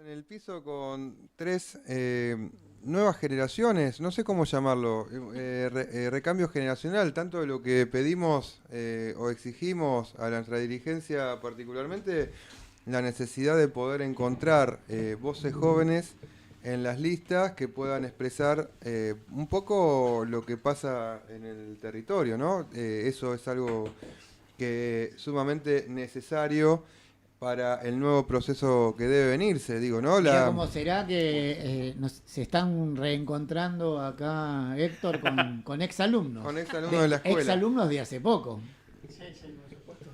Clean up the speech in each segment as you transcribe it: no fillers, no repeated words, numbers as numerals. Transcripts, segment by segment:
En el piso con tres nuevas generaciones, no sé cómo llamarlo, recambio generacional, tanto de lo que pedimos o exigimos a nuestra dirigencia, particularmente la necesidad de poder encontrar voces jóvenes en las listas que puedan expresar un poco lo que pasa en el territorio, ¿no? Eso es algo que es sumamente necesario para el nuevo proceso que debe venirse, digo, ¿no? Mirá cómo será que se están reencontrando acá Héctor con exalumnos. Con exalumnos de la escuela. Exalumnos de hace poco. Sí, sí, por supuesto.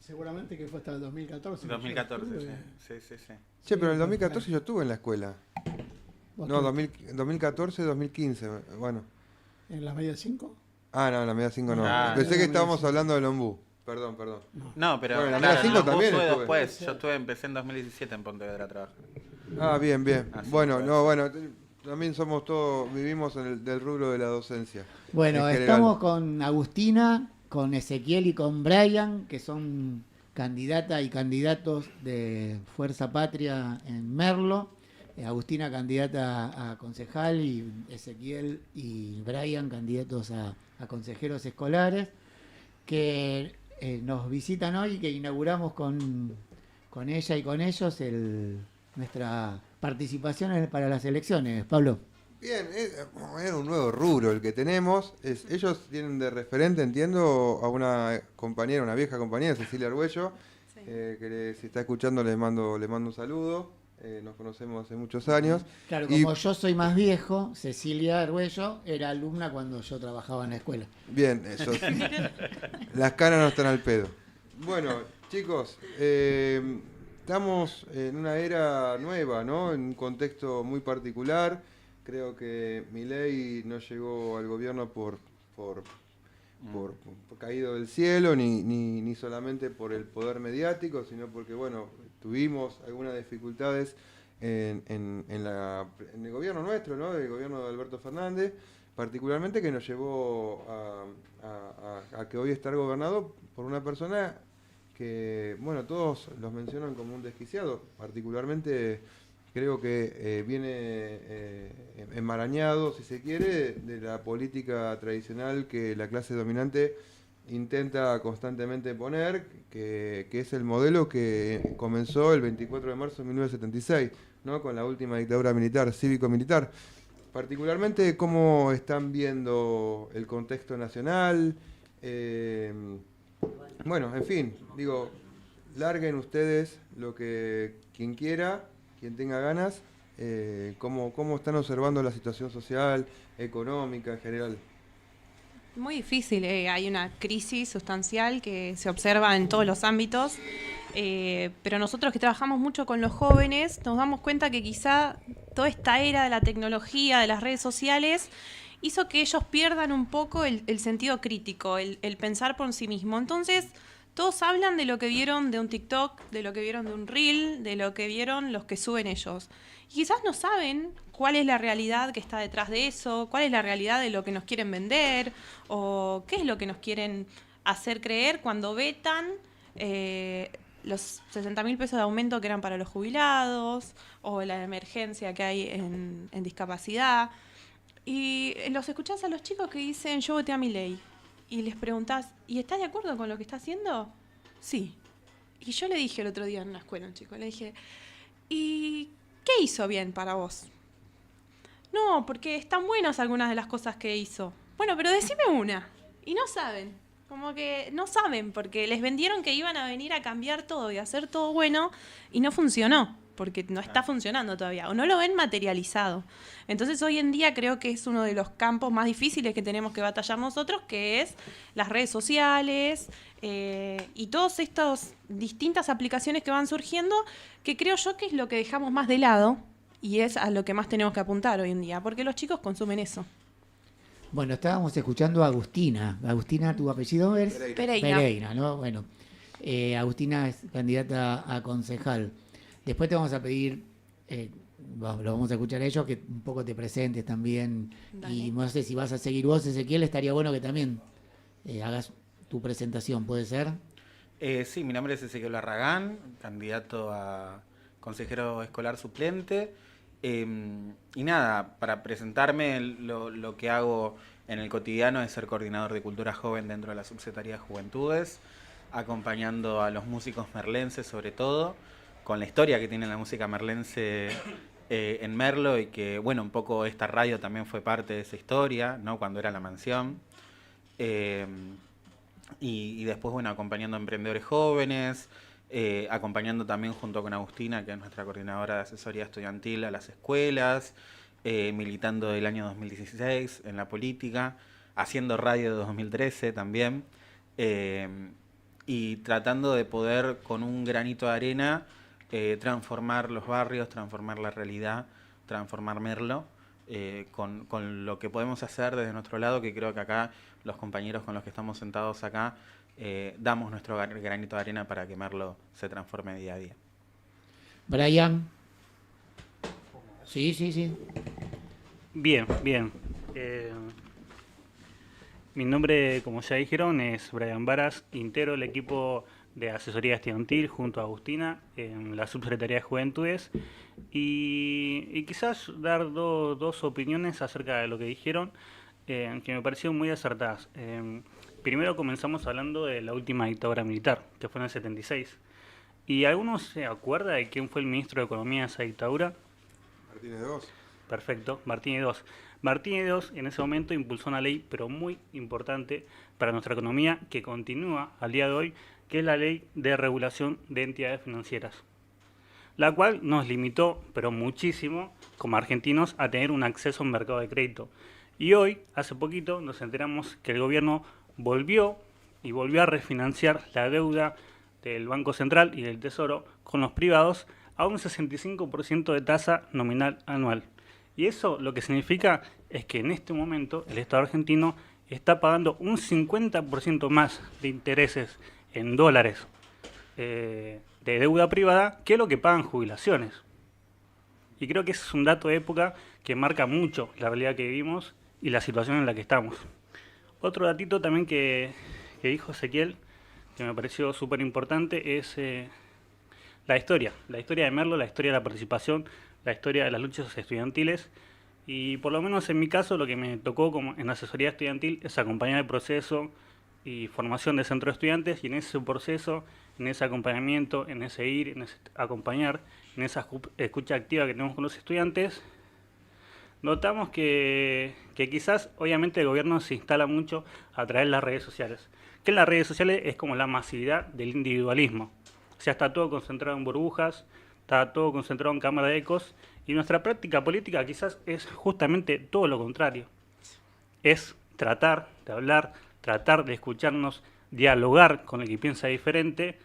Seguramente que fue hasta el 2014. 2014, que yo sí. estuve. Sí, sí, sí. Che, pero en el Sí, 2014 yo estuve en la escuela. ¿Vos No, estuviste 2014, 2015, bueno. ¿En la media 5? Ah, no, en la media 5 no. Ah, Pensé en que la estábamos media hablando del Ombú. Perdón. No, pero Bueno, en la claro, media 5 vos también fue estuve. después. Yo empecé en 2017 en Pontevedra a trabajar. Ah, bien. Así Bueno, que no, bueno, también somos todos, vivimos en el del rubro de la docencia. Bueno, En general. estamos con Agustina, con Ezequiel y con Brian, que son candidata y candidatos de Fuerza Patria en Merlo. Agustina candidata a concejal y Ezequiel y Brian candidatos a consejeros escolares, que nos visitan hoy, que inauguramos con ella y con ellos nuestra participación para las elecciones. Pablo. Bien, es un nuevo rubro el que tenemos. Ellos tienen de referente, entiendo, a una compañera, una vieja compañera, Cecilia Argüello, Sí. si está escuchando le mando un saludo. Nos conocemos hace muchos años. Claro, Y como yo soy más viejo, Cecilia Arguello era alumna cuando yo trabajaba en la escuela. bien, eso. Las caras no están al pedo. Bueno, chicos, estamos en una era nueva, ¿no? En un contexto muy particular. Creo que Milei no llegó al gobierno por, por caído del cielo, ni solamente por el poder mediático, sino porque, bueno, tuvimos algunas dificultades en el gobierno nuestro, ¿no? El gobierno de Alberto Fernández, particularmente que nos llevó a que hoy estar gobernado por una persona que, bueno, todos los mencionan como un desquiciado, particularmente creo que viene enmarañado, si se quiere, de la política tradicional que la clase dominante intenta constantemente poner, que es el modelo que comenzó el 24 de marzo de 1976, ¿no? Con la última dictadura militar, cívico-militar. Particularmente, ¿cómo están viendo el contexto nacional? Eh, bueno, en fin, digo, larguen ustedes lo que quien quiera, quien tenga ganas, cómo están observando la situación social, económica en general. Muy difícil, hay una crisis sustancial que se observa en todos los ámbitos, pero nosotros que trabajamos mucho con los jóvenes nos damos cuenta que quizá toda esta era de la tecnología, de las redes sociales, hizo que ellos pierdan un poco el sentido crítico, el pensar por sí mismo. Entonces, todos hablan de lo que vieron de un TikTok, de lo que vieron de un Reel, de lo que vieron los que suben ellos. Y quizás no saben cuál es la realidad que está detrás de eso, cuál es la realidad de lo que nos quieren vender, o qué es lo que nos quieren hacer creer cuando vetan los 60.000 pesos de aumento que eran para los jubilados, o la emergencia que hay en discapacidad. Y los escuchás a los chicos que dicen, yo voté a Milei. Y les preguntás, ¿y estás de acuerdo con lo que está haciendo? Sí. Y yo le dije el otro día en la escuela a un chico, le dije, ¿y qué hizo bien para vos? No, porque están buenas algunas de las cosas que hizo. Bueno, pero decime una. Y no saben. Como que no saben, porque les vendieron que iban a venir a cambiar todo y a hacer todo bueno, y no funcionó, porque no está funcionando todavía, o no lo ven materializado. Entonces hoy en día creo que es uno de los campos más difíciles que tenemos que batallar nosotros, que es las redes sociales y todas estas distintas aplicaciones que van surgiendo, que creo yo que es lo que dejamos más de lado y es a lo que más tenemos que apuntar hoy en día, porque los chicos consumen eso. Bueno, estábamos escuchando a Agustina. Agustina, ¿tu apellido es? Pereira, ¿no? Bueno, Agustina es candidata a concejal. Después te vamos a pedir, lo vamos a escuchar a ellos, que un poco te presentes también. Dale. Y no sé si vas a seguir vos, Ezequiel, estaría bueno que también hagas tu presentación, ¿puede ser? Sí, mi nombre es Ezequiel Larragán, candidato a consejero escolar suplente. Y nada, para presentarme, lo que hago en el cotidiano es ser coordinador de cultura joven dentro de la Subsecretaría de Juventudes, acompañando a los músicos merlenses sobre todo, con la historia que tiene la música merlense en Merlo, y que, bueno, un poco esta radio también fue parte de esa historia, ¿no? Cuando era la mansión. Y después, bueno, acompañando a emprendedores jóvenes, acompañando también junto con Agustina, que es nuestra coordinadora de asesoría estudiantil, a las escuelas, militando del año 2016 en la política, haciendo radio de 2013 también, y tratando de poder, con un granito de arena, transformar los barrios, transformar la realidad, transformar Merlo, con lo que podemos hacer desde nuestro lado, que creo que acá los compañeros con los que estamos sentados acá damos nuestro granito de arena para que Merlo se transforme día a día. Brian. Sí. Bien. Mi nombre, como ya dijeron, es Brian Varas. Integro el equipo de asesoría estudiantil junto a Agustina en la Subsecretaría de Juventudes. Y quizás dar dos opiniones acerca de lo que dijeron, que me parecieron muy acertadas. Primero comenzamos hablando de la última dictadura militar, que fue en el 76. ¿Y alguno se acuerda de quién fue el ministro de Economía de esa dictadura? Martínez II. Perfecto, Martínez II. Martínez II en ese momento impulsó una ley, pero muy importante para nuestra economía, que continúa al día de hoy, que es la Ley de Regulación de Entidades Financieras, la cual nos limitó, pero muchísimo, como argentinos, a tener un acceso a un mercado de crédito. Y hoy, hace poquito, nos enteramos que el gobierno volvió a refinanciar la deuda del Banco Central y del Tesoro con los privados a un 65% de tasa nominal anual. Y eso lo que significa es que en este momento el Estado argentino está pagando un 50% más de intereses en dólares de deuda privada que lo que pagan jubilaciones. Y creo que ese es un dato de época que marca mucho la realidad que vivimos y la situación en la que estamos. Otro datito también que dijo Ezequiel, que me pareció súper importante, es la historia de Merlo, la historia de la participación, la historia de las luchas estudiantiles. Y por lo menos en mi caso, lo que me tocó como en asesoría estudiantil es acompañar el proceso y formación de centro de estudiantes, y en ese proceso, en ese acompañamiento, en ese ir, en ese acompañar, en esa escucha activa que tenemos con los estudiantes, notamos que quizás, obviamente, el gobierno se instala mucho a través de las redes sociales. Que en las redes sociales es como la masividad del individualismo. O sea, está todo concentrado en burbujas, está todo concentrado en cámara de ecos, y nuestra práctica política quizás es justamente todo lo contrario. Es tratar de hablar, tratar de escucharnos, dialogar con el que piensa diferente,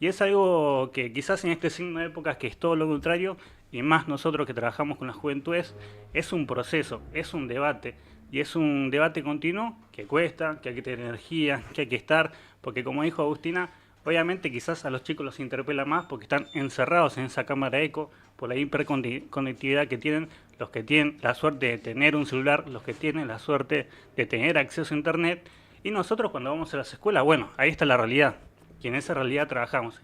y es algo que quizás en este signo de épocas, que es todo lo contrario, y más nosotros que trabajamos con las juventudes, es un proceso, es un debate, y es un debate continuo que cuesta, que hay que tener energía, que hay que estar, porque como dijo Agustina, obviamente quizás a los chicos los interpela más porque están encerrados en esa cámara de eco por la hiperconectividad que tienen los que tienen la suerte de tener un celular, los que tienen la suerte de tener acceso a internet, y nosotros cuando vamos a las escuelas, bueno, ahí está la realidad, y en esa realidad trabajamos,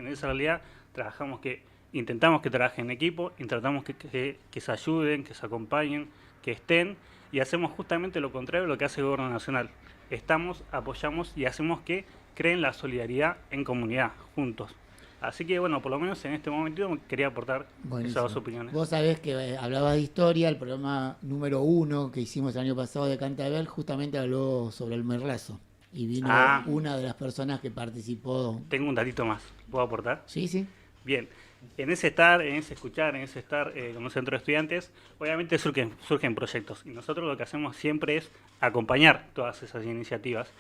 que intentamos que trabajen en equipo, y tratamos que se ayuden, que se acompañen, que estén, y hacemos justamente lo contrario de lo que hace el gobierno nacional. Estamos, apoyamos y hacemos que creen la solidaridad en comunidad, juntos. Así que, bueno, por lo menos en este momento quería aportar esas dos opiniones. Vos sabés que hablabas de historia, el programa número 1 que hicimos el año pasado de Cantabel justamente habló sobre el merlazo. Y vino una de las personas que participó. Tengo un datito más, ¿puedo aportar? Sí. Bien, en ese estar con un centro de estudiantes, obviamente surgen proyectos. Y nosotros lo que hacemos siempre es acompañar todas esas iniciativas.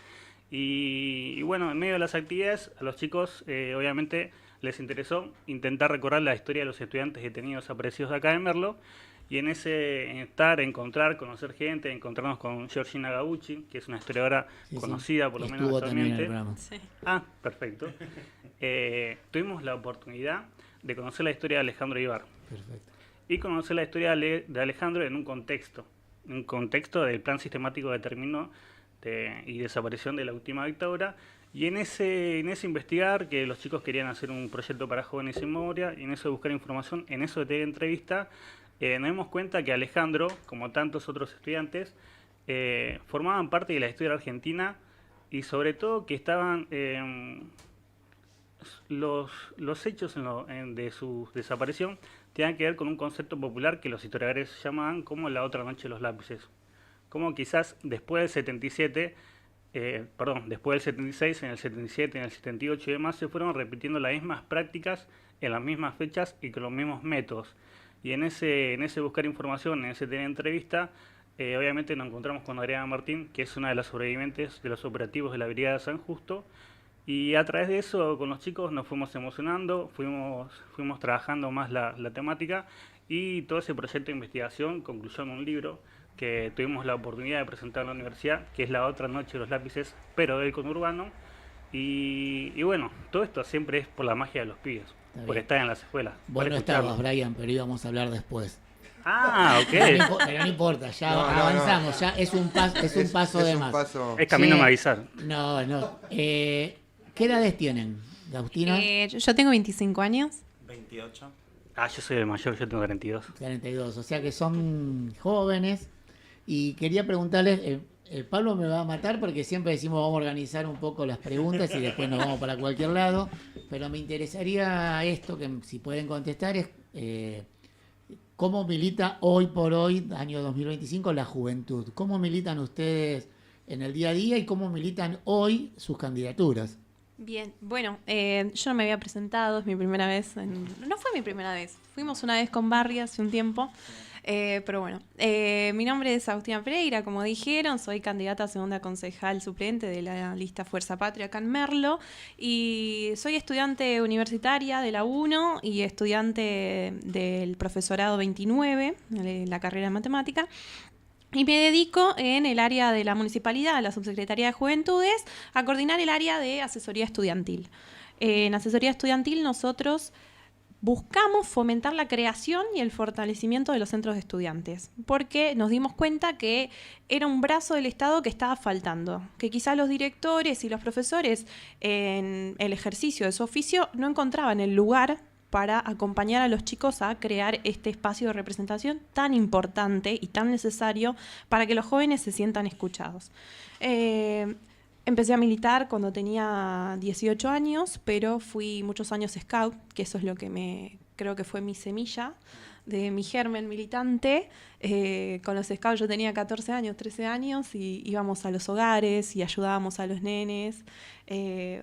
Y bueno, en medio de las actividades, a los chicos obviamente les interesó intentar recordar la historia de los estudiantes detenidos desaparecidos acá en Merlo, y en ese estar, encontrar, conocer gente, encontrarnos con Georgina Gabucci, que es una historiadora conocida, por lo menos actualmente. Sí. Ah, perfecto. Tuvimos la oportunidad de conocer la historia de Alejandro Ibar. Perfecto. Y conocer la historia de Alejandro en un contexto del plan sistemático de término y desaparición de la última dictadura, Y en ese investigar, que los chicos querían hacer un proyecto para jóvenes en memoria, y en eso de buscar información, en eso de tener entrevista, nos dimos cuenta que Alejandro, como tantos otros estudiantes, formaban parte de la historia argentina y sobre todo que estaban los hechos de su desaparición tenían que ver con un concepto popular que los historiadores llamaban como la otra noche de los lápices. Como quizás después del 77, después del 76, en el 77, en el 78 y demás, se fueron repitiendo las mismas prácticas en las mismas fechas y con los mismos métodos. Y en ese buscar información, en ese tener entrevista, obviamente nos encontramos con Adriana Martín, que es una de las sobrevivientes de los operativos de la Brigada de San Justo. Y a través de eso, con los chicos nos fuimos emocionando, fuimos trabajando más la temática y todo ese proyecto de investigación concluyó en un libro que tuvimos la oportunidad de presentar en la universidad, que es La otra noche de los lápices, pero del conurbano. Y bueno, todo esto siempre es por la magia de los pibes, por estar en las escuelas. Vos no estabas, Brian, pero íbamos a hablar después. Ah, ok. Pero no importa, ya avanzamos, ya es un paso de más. Es camino a avisar. No. ¿Qué edades tienen, Agustina? Yo tengo 25 años. 28. Yo soy el mayor, yo tengo 42. 42, o sea que son jóvenes. Y quería preguntarles, Pablo me va a matar porque siempre decimos vamos a organizar un poco las preguntas y después nos vamos para cualquier lado, pero me interesaría esto, que si pueden contestar, es ¿cómo milita hoy por hoy, año 2025, la juventud? ¿Cómo militan ustedes en el día a día y cómo militan hoy sus candidaturas? Bien, bueno, yo no me había presentado, es mi primera vez. No fue mi primera vez, fuimos una vez con Barry hace un tiempo, pero bueno. Mi nombre es Agustina Pereira, como dijeron, soy candidata a segunda concejal suplente de la lista Fuerza Patria acá en Merlo y soy estudiante universitaria de la UNO y estudiante del profesorado 29, de la carrera de matemática. Y me dedico en el área de la municipalidad, la subsecretaría de Juventudes, a coordinar el área de asesoría estudiantil. En asesoría estudiantil nosotros buscamos fomentar la creación y el fortalecimiento de los centros de estudiantes, porque nos dimos cuenta que era un brazo del Estado que estaba faltando, que quizá los directores y los profesores en el ejercicio de su oficio no encontraban el lugar para acompañar a los chicos a crear este espacio de representación tan importante y tan necesario para que los jóvenes se sientan escuchados. Empecé a militar cuando tenía 18 años, pero fui muchos años scout, que eso es lo que creo que fue mi semilla de mi germen militante. Con los scouts yo tenía 14 años, 13 años y íbamos a los hogares y ayudábamos a los nenes,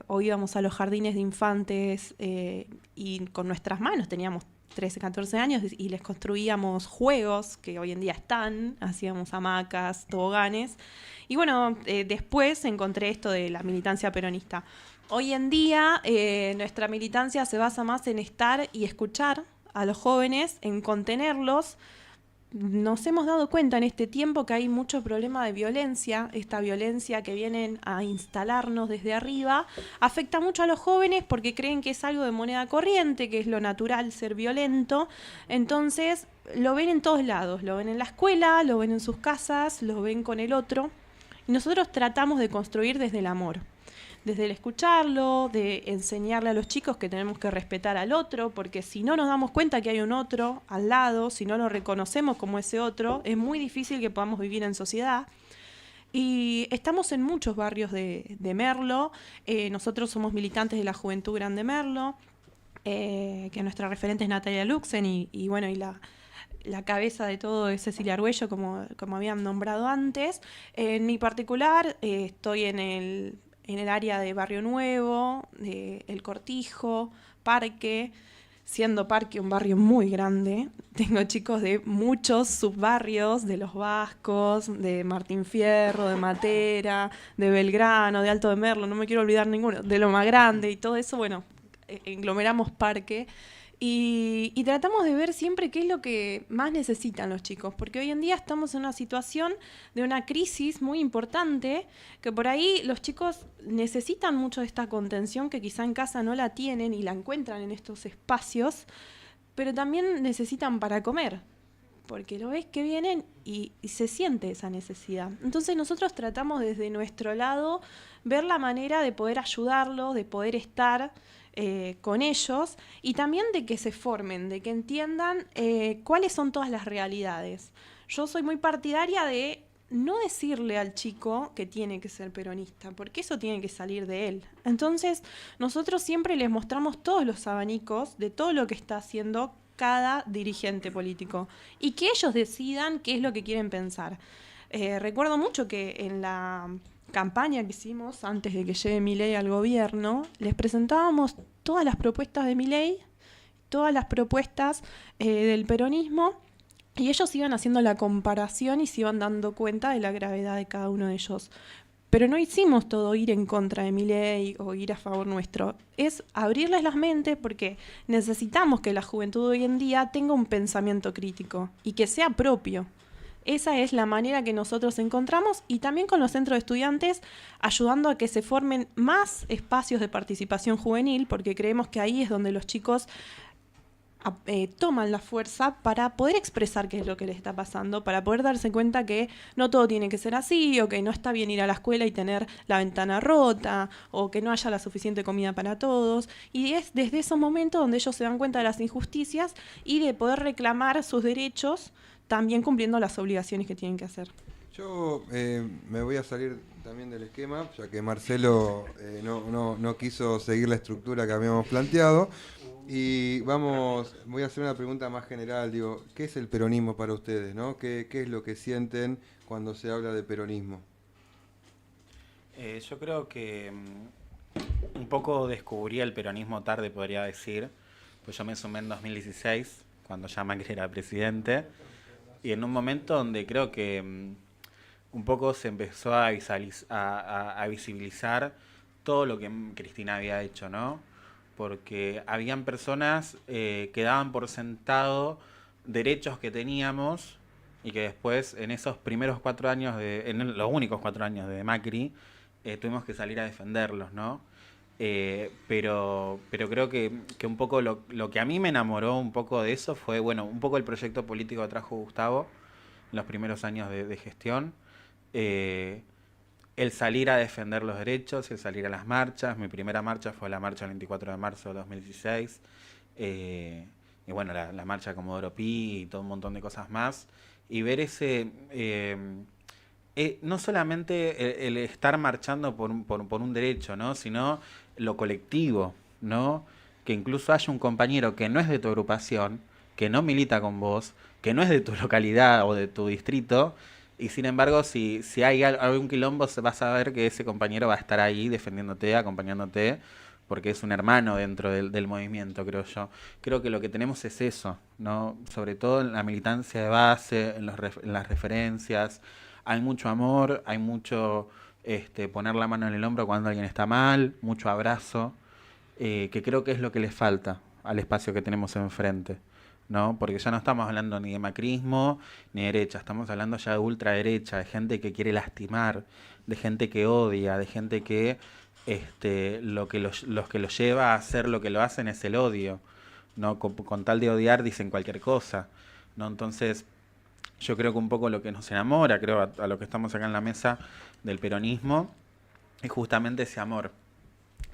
o íbamos a los jardines de infantes y con nuestras manos teníamos 13, 14 años y les construíamos juegos que hoy en día están, hacíamos hamacas, toboganes. Y bueno, después encontré esto de la militancia peronista. Hoy en día nuestra militancia se basa más en estar y escuchar a los jóvenes, en contenerlos. Nos hemos dado cuenta en este tiempo que hay mucho problema de violencia. Esta violencia que vienen a instalarnos desde arriba afecta mucho a los jóvenes porque creen que es algo de moneda corriente, que es lo natural ser violento. Entonces lo ven en todos lados, lo ven en la escuela, lo ven en sus casas, lo ven con el otro. Y nosotros tratamos de construir desde el amor, desde el escucharlo, de enseñarle a los chicos que tenemos que respetar al otro, porque si no nos damos cuenta que hay un otro al lado, si no lo reconocemos como ese otro, es muy difícil que podamos vivir en sociedad. Y estamos en muchos barrios de Merlo. Nosotros somos militantes de la Juventud Grande Merlo, que nuestra referente es Natalia Luxen y bueno, y la cabeza de todo es Cecilia Argüello, como habían nombrado antes. En mi particular, estoy en el área de Barrio Nuevo, de El Cortijo, Parque, siendo Parque un barrio muy grande. Tengo chicos de muchos subbarrios, de Los Vascos, de Martín Fierro, de Matera, de Belgrano, de Alto de Merlo, no me quiero olvidar ninguno, de Loma Grande y todo eso, bueno, englomeramos Parque. Y tratamos de ver siempre qué es lo que más necesitan los chicos, porque hoy en día estamos en una situación de una crisis muy importante, que por ahí los chicos necesitan mucho de esta contención que quizá en casa no la tienen y la encuentran en estos espacios, pero también necesitan para comer, porque lo ves que vienen y se siente esa necesidad. Entonces nosotros tratamos desde nuestro lado ver la manera de poder ayudarlos, de poder estar con ellos y también de que se formen, de que entiendan cuáles son todas las realidades. Yo soy muy partidaria de no decirle al chico que tiene que ser peronista, porque eso tiene que salir de él. Entonces, nosotros siempre les mostramos todos los abanicos de todo lo que está haciendo cada dirigente político y que ellos decidan qué es lo que quieren pensar. Recuerdo mucho que en la campaña que hicimos antes de que llegue Milei al gobierno, les presentábamos todas las propuestas de Milei, todas las propuestas del peronismo, y ellos iban haciendo la comparación y se iban dando cuenta de la gravedad de cada uno de ellos. Pero no hicimos todo ir en contra de Milei o ir a favor nuestro. Es abrirles las mentes porque necesitamos que la juventud hoy en día tenga un pensamiento crítico y que sea propio. Esa es la manera que nosotros encontramos y también con los centros de estudiantes ayudando a que se formen más espacios de participación juvenil porque creemos que ahí es donde los chicos toman la fuerza para poder expresar qué es lo que les está pasando, para poder darse cuenta que no todo tiene que ser así, o que no está bien ir a la escuela y tener la ventana rota, o que no haya la suficiente comida para todos. Y es desde esos momentos donde ellos se dan cuenta de las injusticias y de poder reclamar sus derechos, también cumpliendo las obligaciones que tienen que hacer. Yo me voy a salir también del esquema, ya que Marcelo no quiso seguir la estructura que habíamos planteado. Y voy a hacer una pregunta más general, digo, ¿qué es el peronismo para ustedes, no? ¿Qué es lo que sienten cuando se habla de peronismo? Yo creo que un poco descubrí el peronismo tarde, podría decir, pues yo me sumé en 2016, cuando ya Macri era presidente, y en un momento donde creo que un poco se empezó a visibilizar todo lo que Cristina había hecho, ¿no? Porque habían personas que daban por sentado derechos que teníamos y que después en esos primeros 4 años, en los únicos 4 años de Macri, tuvimos que salir a defenderlos, ¿no? Pero creo que un poco lo que a mí me enamoró un poco de eso fue, bueno, un poco el proyecto político que trajo Gustavo en los primeros años de gestión. El salir a defender los derechos, el salir a las marchas. Mi primera marcha fue la marcha del 24 de marzo de 2016. Y bueno, la marcha de Comodoro Pi y todo un montón de cosas más. Y ver ese... no solamente el estar marchando por un derecho, ¿no? Sino lo colectivo, ¿no? Que incluso haya un compañero que no es de tu agrupación, que no milita con vos, que no es de tu localidad o de tu distrito, y sin embargo, si hay algún quilombo, vas a ver que ese compañero va a estar ahí defendiéndote, acompañándote, porque es un hermano dentro del movimiento, creo yo. Creo que lo que tenemos es eso, ¿no? Sobre todo en la militancia de base, en las referencias. Hay mucho amor, hay mucho poner la mano en el hombro cuando alguien está mal, mucho abrazo, que creo que es lo que les falta al espacio que tenemos enfrente, ¿no? Porque ya no estamos hablando ni de macrismo ni de derecha, estamos hablando ya de ultraderecha, de gente que quiere lastimar, de gente que odia, de gente que los que los lleva a hacer lo que lo hacen es el odio, ¿no? Con tal de odiar dicen cualquier cosa, ¿no? Entonces yo creo que un poco lo que nos enamora, creo a lo que estamos acá en la mesa del peronismo, es justamente ese amor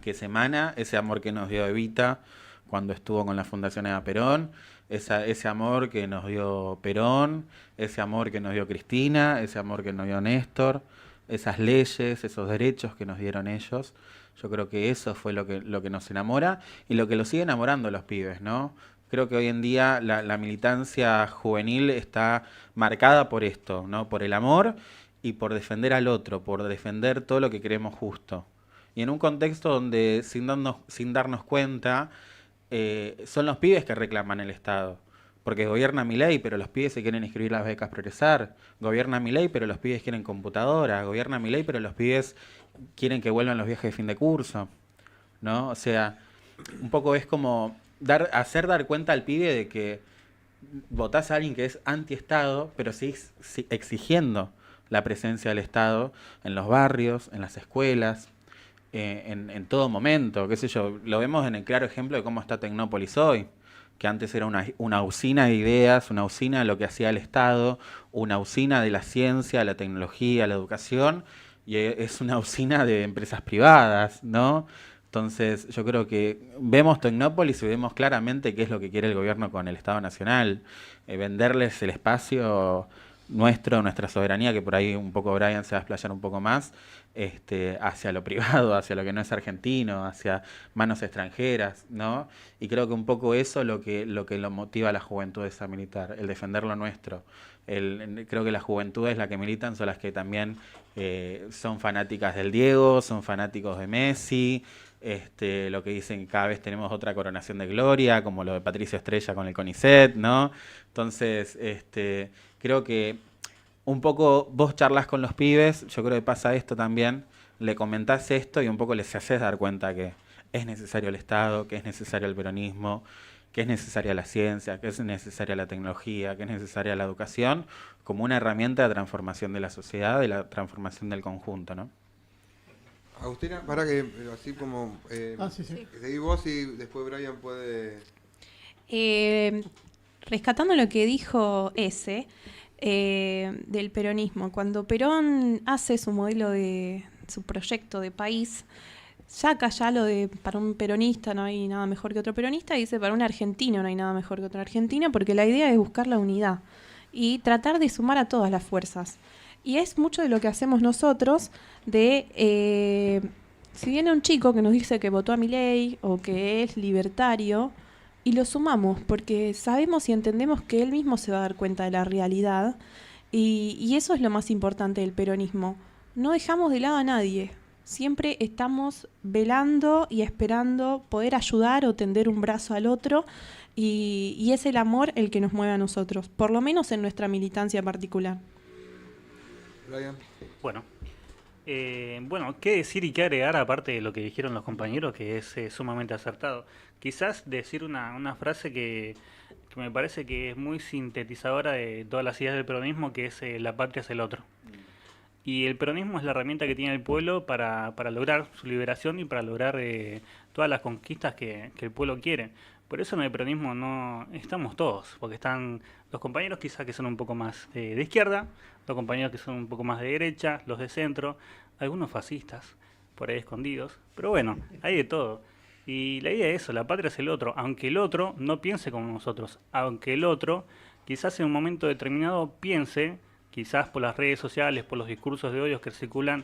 que se emana, ese amor que nos dio Evita cuando estuvo con la Fundación Eva Perón, ese amor que nos dio Perón, ese amor que nos dio Cristina, ese amor que nos dio Néstor, esas leyes, esos derechos que nos dieron ellos. Yo creo que eso fue lo que nos enamora y lo que los sigue enamorando a los pibes, ¿no? Creo que hoy en día la militancia juvenil está marcada por esto, ¿no? Por el amor y por defender al otro, por defender todo lo que creemos justo. Y en un contexto donde sin darnos cuenta, son los pibes que reclaman el Estado. Porque gobierna Milei, pero los pibes se quieren inscribir las becas Progresar. Gobierna Milei, pero los pibes quieren computadora. Gobierna Milei, pero los pibes quieren que vuelvan los viajes de fin de curso, ¿no? O sea, un poco es como hacer dar cuenta al pibe de que votás a alguien que es anti-Estado, pero seguís exigiendo la presencia del Estado en los barrios, en las escuelas, en todo momento, qué sé yo. Lo vemos en el claro ejemplo de cómo está Tecnópolis hoy, que antes era una usina de ideas, una usina de lo que hacía el Estado, una usina de la ciencia, la tecnología, la educación, y es una usina de empresas privadas, ¿no? Entonces, yo creo que vemos Tecnópolis y vemos claramente qué es lo que quiere el gobierno con el Estado Nacional, venderles el espacio nuestro, nuestra soberanía, que por ahí un poco Brian se va a explayar un poco más, hacia lo privado, hacia lo que no es argentino, hacia manos extranjeras, ¿no? Y creo que un poco eso es lo que lo motiva a la juventud esa militar, el defender lo nuestro. Creo que las juventudes, las que militan, son las que también son fanáticas del Diego, son fanáticos de Messi, lo que dicen cada vez tenemos otra coronación de gloria, como lo de Patricio Estrella con el CONICET, ¿no? Entonces, creo que un poco vos charlas con los pibes, yo creo que pasa esto también, le comentás esto y un poco les haces dar cuenta que es necesario el Estado, que es necesario el peronismo, que es necesaria la ciencia, que es necesaria la tecnología, que es necesaria la educación, como una herramienta de transformación de la sociedad, de la transformación del conjunto, ¿no? Agustina, para que así como Sí, sí. seguí vos y después Brian puede... Rescatando lo que dijo ese del peronismo, cuando Perón hace su modelo de su proyecto de país, saca ya lo de para un peronista no hay nada mejor que otro peronista, y dice para un argentino no hay nada mejor que otro argentino, porque la idea es buscar la unidad y tratar de sumar a todas las fuerzas. Y es mucho de lo que hacemos nosotros si viene un chico que nos dice que votó a Milei o que es libertario, y lo sumamos, porque sabemos y entendemos que él mismo se va a dar cuenta de la realidad, y eso es lo más importante del peronismo. No dejamos de lado a nadie, siempre estamos velando y esperando poder ayudar o tender un brazo al otro, y es el amor el que nos mueve a nosotros, por lo menos en nuestra militancia particular. Brian. Bueno, qué decir y qué agregar aparte de lo que dijeron los compañeros, que es sumamente acertado. Quizás decir una frase que me parece que es muy sintetizadora de todas las ideas del peronismo, que es la patria es el otro. Y el peronismo es la herramienta que tiene el pueblo para lograr su liberación y para lograr todas las conquistas que el pueblo quiere. Por eso en el peronismo no estamos todos, porque están los compañeros quizás que son un poco más de izquierda, los compañeros que son un poco más de derecha, los de centro, algunos fascistas por ahí escondidos, pero bueno, hay de todo. Y la idea es eso, la patria es el otro, aunque el otro no piense como nosotros, aunque el otro quizás en un momento determinado piense, quizás por las redes sociales, por los discursos de odio que circulan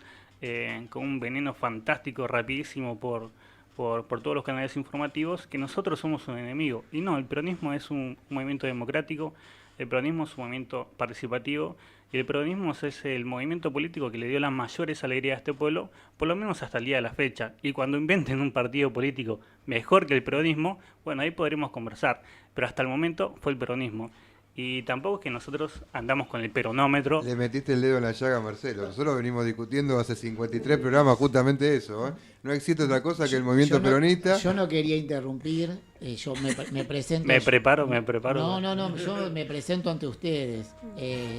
con un veneno fantástico, rapidísimo por todos los canales informativos, que nosotros somos un enemigo. Y no, el peronismo es un movimiento democrático, el peronismo es un movimiento participativo, y el peronismo es el movimiento político que le dio las mayores alegrías a este pueblo, por lo menos hasta el día de la fecha. Y cuando inventen un partido político mejor que el peronismo, bueno, ahí podremos conversar. Pero hasta el momento fue el peronismo. Y tampoco es que nosotros andamos con el peronómetro. Le metiste el dedo en la llaga, Marcelo. Nosotros venimos discutiendo hace 53 programas justamente eso, ¿eh? No existe otra cosa que el movimiento peronista. Yo no quería interrumpir, yo me presento... Me preparo. No, yo me presento ante ustedes.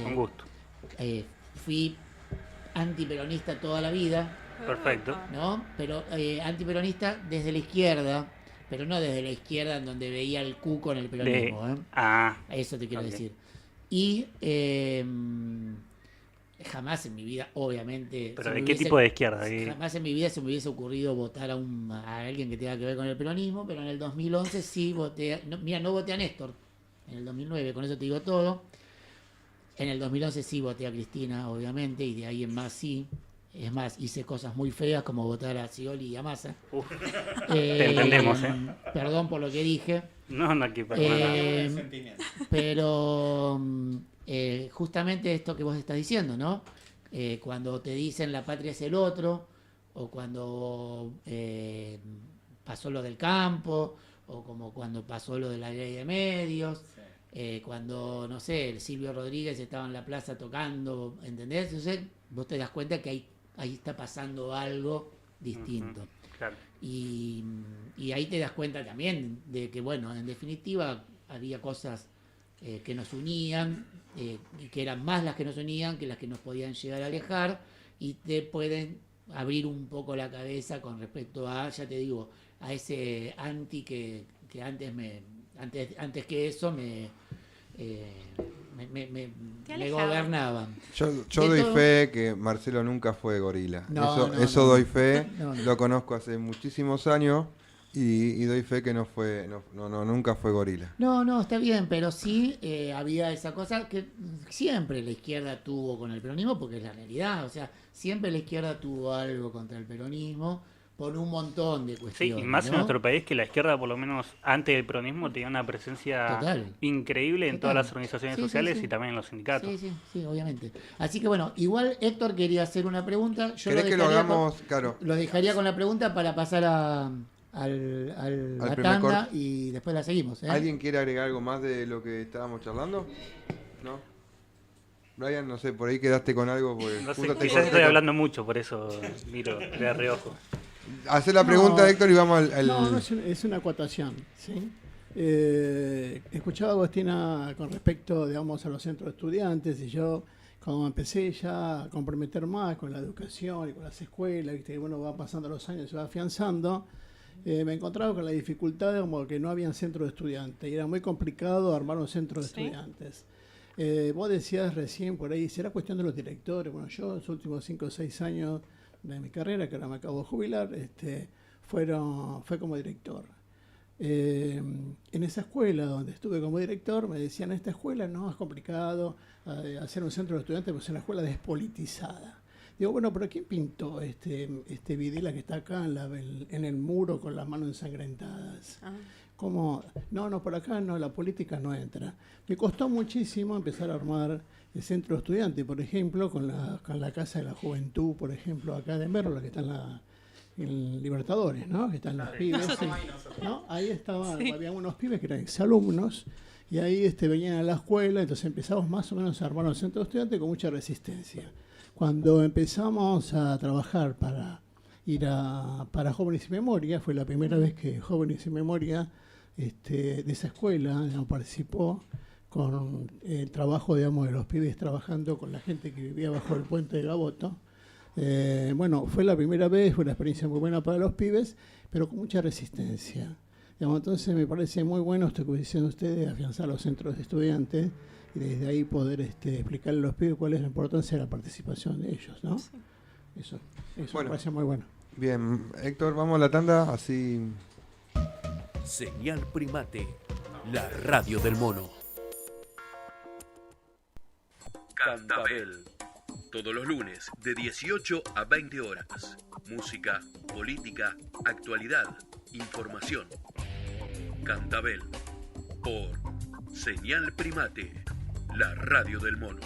Con gusto. Fui antiperonista toda la vida, Perfecto. ¿no? Pero antiperonista desde la izquierda, pero no desde la izquierda en donde veía el cuco en el peronismo, eso te quiero decir. Y jamás en mi vida, obviamente... ¿Pero de qué tipo de izquierda? Jamás en mi vida se me hubiese ocurrido votar a alguien que tenga que ver con el peronismo, pero en el 2011 sí voté... No voté a Néstor, en el 2009, con eso te digo todo. En el 2011 sí voté a Cristina, obviamente, y de ahí en más sí. Es más, hice cosas muy feas como votar a Scioli y a Massa. Te entendemos, Perdón por lo que dije. No, aquí perdón. Pero justamente esto que vos estás diciendo, ¿no? Cuando te dicen la patria es el otro, o cuando pasó lo del campo, o como cuando pasó lo de la ley de medios, cuando, no sé, el Silvio Rodríguez estaba en la plaza tocando, ¿entendés? Entonces vos te das cuenta que ahí está pasando algo distinto. Claro. Y ahí te das cuenta también de que, bueno, en definitiva había cosas que nos unían, y que eran más las que nos unían que las que nos podían llegar a alejar, y te pueden abrir un poco la cabeza con respecto a, ya te digo, a ese anti que antes Antes que eso me Te alejaba. gobernaban. Yo doy fe que Marcelo nunca fue gorila. No, Eso no. doy fe. No, no. Lo conozco hace muchísimos años y doy fe que nunca fue gorila. No, está bien, pero sí había esa cosa que siempre la izquierda tuvo con el peronismo, porque es la realidad. O sea, siempre la izquierda tuvo algo contra el peronismo por un montón de Sí, cuestiones. y más en ¿no? nuestro país, que la izquierda, por lo menos antes del peronismo, tenía una presencia Total. increíble en todas Total. las organizaciones Sí, sí, sociales sí. y también en los sindicatos. Sí, obviamente. Así que bueno, igual Héctor quería hacer una pregunta. Yo ¿Querés que lo dejaría hagamos? Claro. lo dejaría con la pregunta para pasar a la primer tanda corte. y después la seguimos. ¿Eh? ¿Alguien quiere agregar algo más de lo que estábamos charlando? ¿No? Brian, no sé, por ahí quedaste con algo. Porque No sé, justo te quizás corté estoy con- hablando mucho, por eso miro de reojo. Hacé la pregunta, No. Héctor, y vamos al... No, es una acotación, ¿sí? Escuchaba a Agostina con respecto, digamos, a los centros de estudiantes, y yo, cuando empecé ya a comprometer más con la educación y con las escuelas, ¿viste? Que bueno, va pasando los años, se va afianzando, me encontraba con la dificultad de como que no habían centros de estudiantes, y era muy complicado armar un centro de Sí. estudiantes. Vos decías recién por ahí, será cuestión de los directores. Bueno, yo en los últimos 5 o 6 años de mi carrera, que ahora me acabo de jubilar, fue como director. En esa escuela donde estuve como director, me decían, esta escuela no es complicado hacer un centro de estudiantes, pues es una escuela despolitizada. Digo, bueno, pero ¿quién pintó este Videla que está acá en el muro con las manos ensangrentadas? Ah. ¿Cómo? No, por acá no, la política no entra. Me costó muchísimo empezar a armar el centro de estudiantes, por ejemplo, con la Casa de la Juventud, por ejemplo, acá de Merlo, que está en Libertadores, ¿no? Que están los pibes. Sí. ¿No? Ahí Sí. había unos pibes que eran exalumnos, y ahí venían a la escuela, entonces empezamos más o menos a armar un centro de estudiantes con mucha resistencia. Cuando empezamos a trabajar para para Jóvenes y Memoria, fue la primera vez que Jóvenes y Memoria de esa escuela, digamos, participó con el trabajo, digamos, de los pibes trabajando con la gente que vivía bajo el puente de Gaboto. Bueno, fue la primera vez, fue una experiencia muy buena para los pibes, pero con mucha resistencia. Digamos, entonces me parece muy bueno esto que dicen ustedes, afianzar los centros de estudiantes y desde ahí poder explicarle a los pibes cuál es la importancia de la participación de ellos, ¿no? Sí. Eso Bueno. me parece muy bueno. Bien, Héctor, vamos a la tanda, así... Señal Primate, la radio del mono. Cantabel. Todos los lunes de 18 a 20 horas. Música, política, actualidad, información. Cantabel. Por Señal Primate, la radio del mono.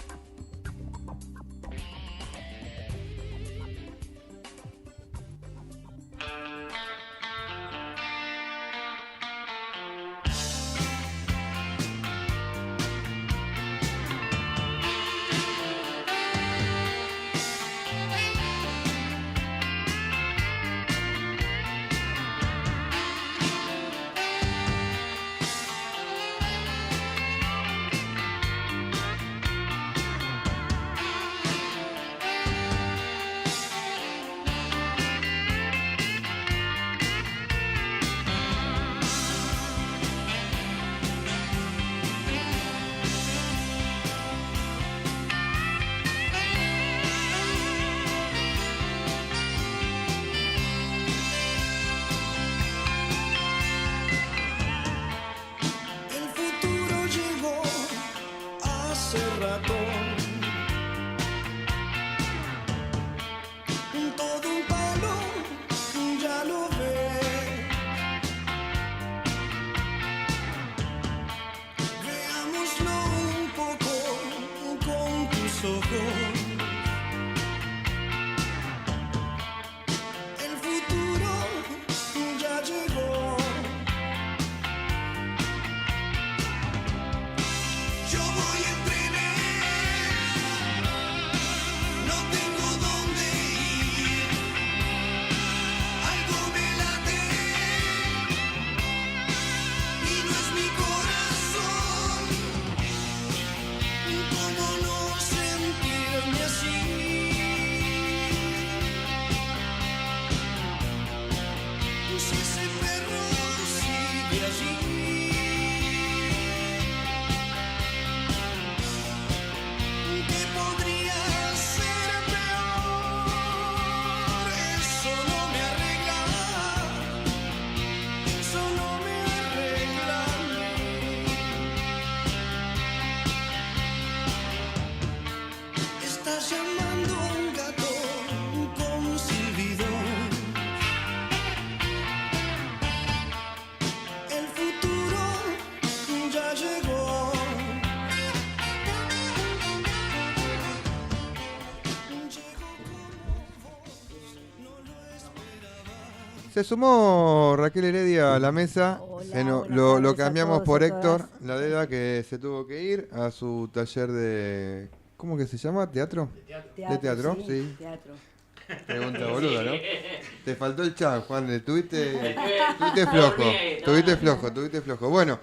El futuro llegó hace rato. Todo un palo, ya lo ves. Veámoslo un poco con tus ojos. El futuro ya llegó. Yo voy en trenes, no tengo dónde ir, algo me late y no es mi corazón. ¿Cómo no sentirme así? Si ese perro sigue allí. Se sumó Raquel Heredia a la mesa. Hola, Lo buenas tardes a cambiamos todos, por a Héctor todas. Ladeda, que se tuvo que ir a su taller de... ¿Cómo que se llama? ¿Teatro? ¿De teatro? Sí. Teatro. Pregunta boluda, ¿no? Te faltó el chat, Juan. Tuviste flojo. Bueno,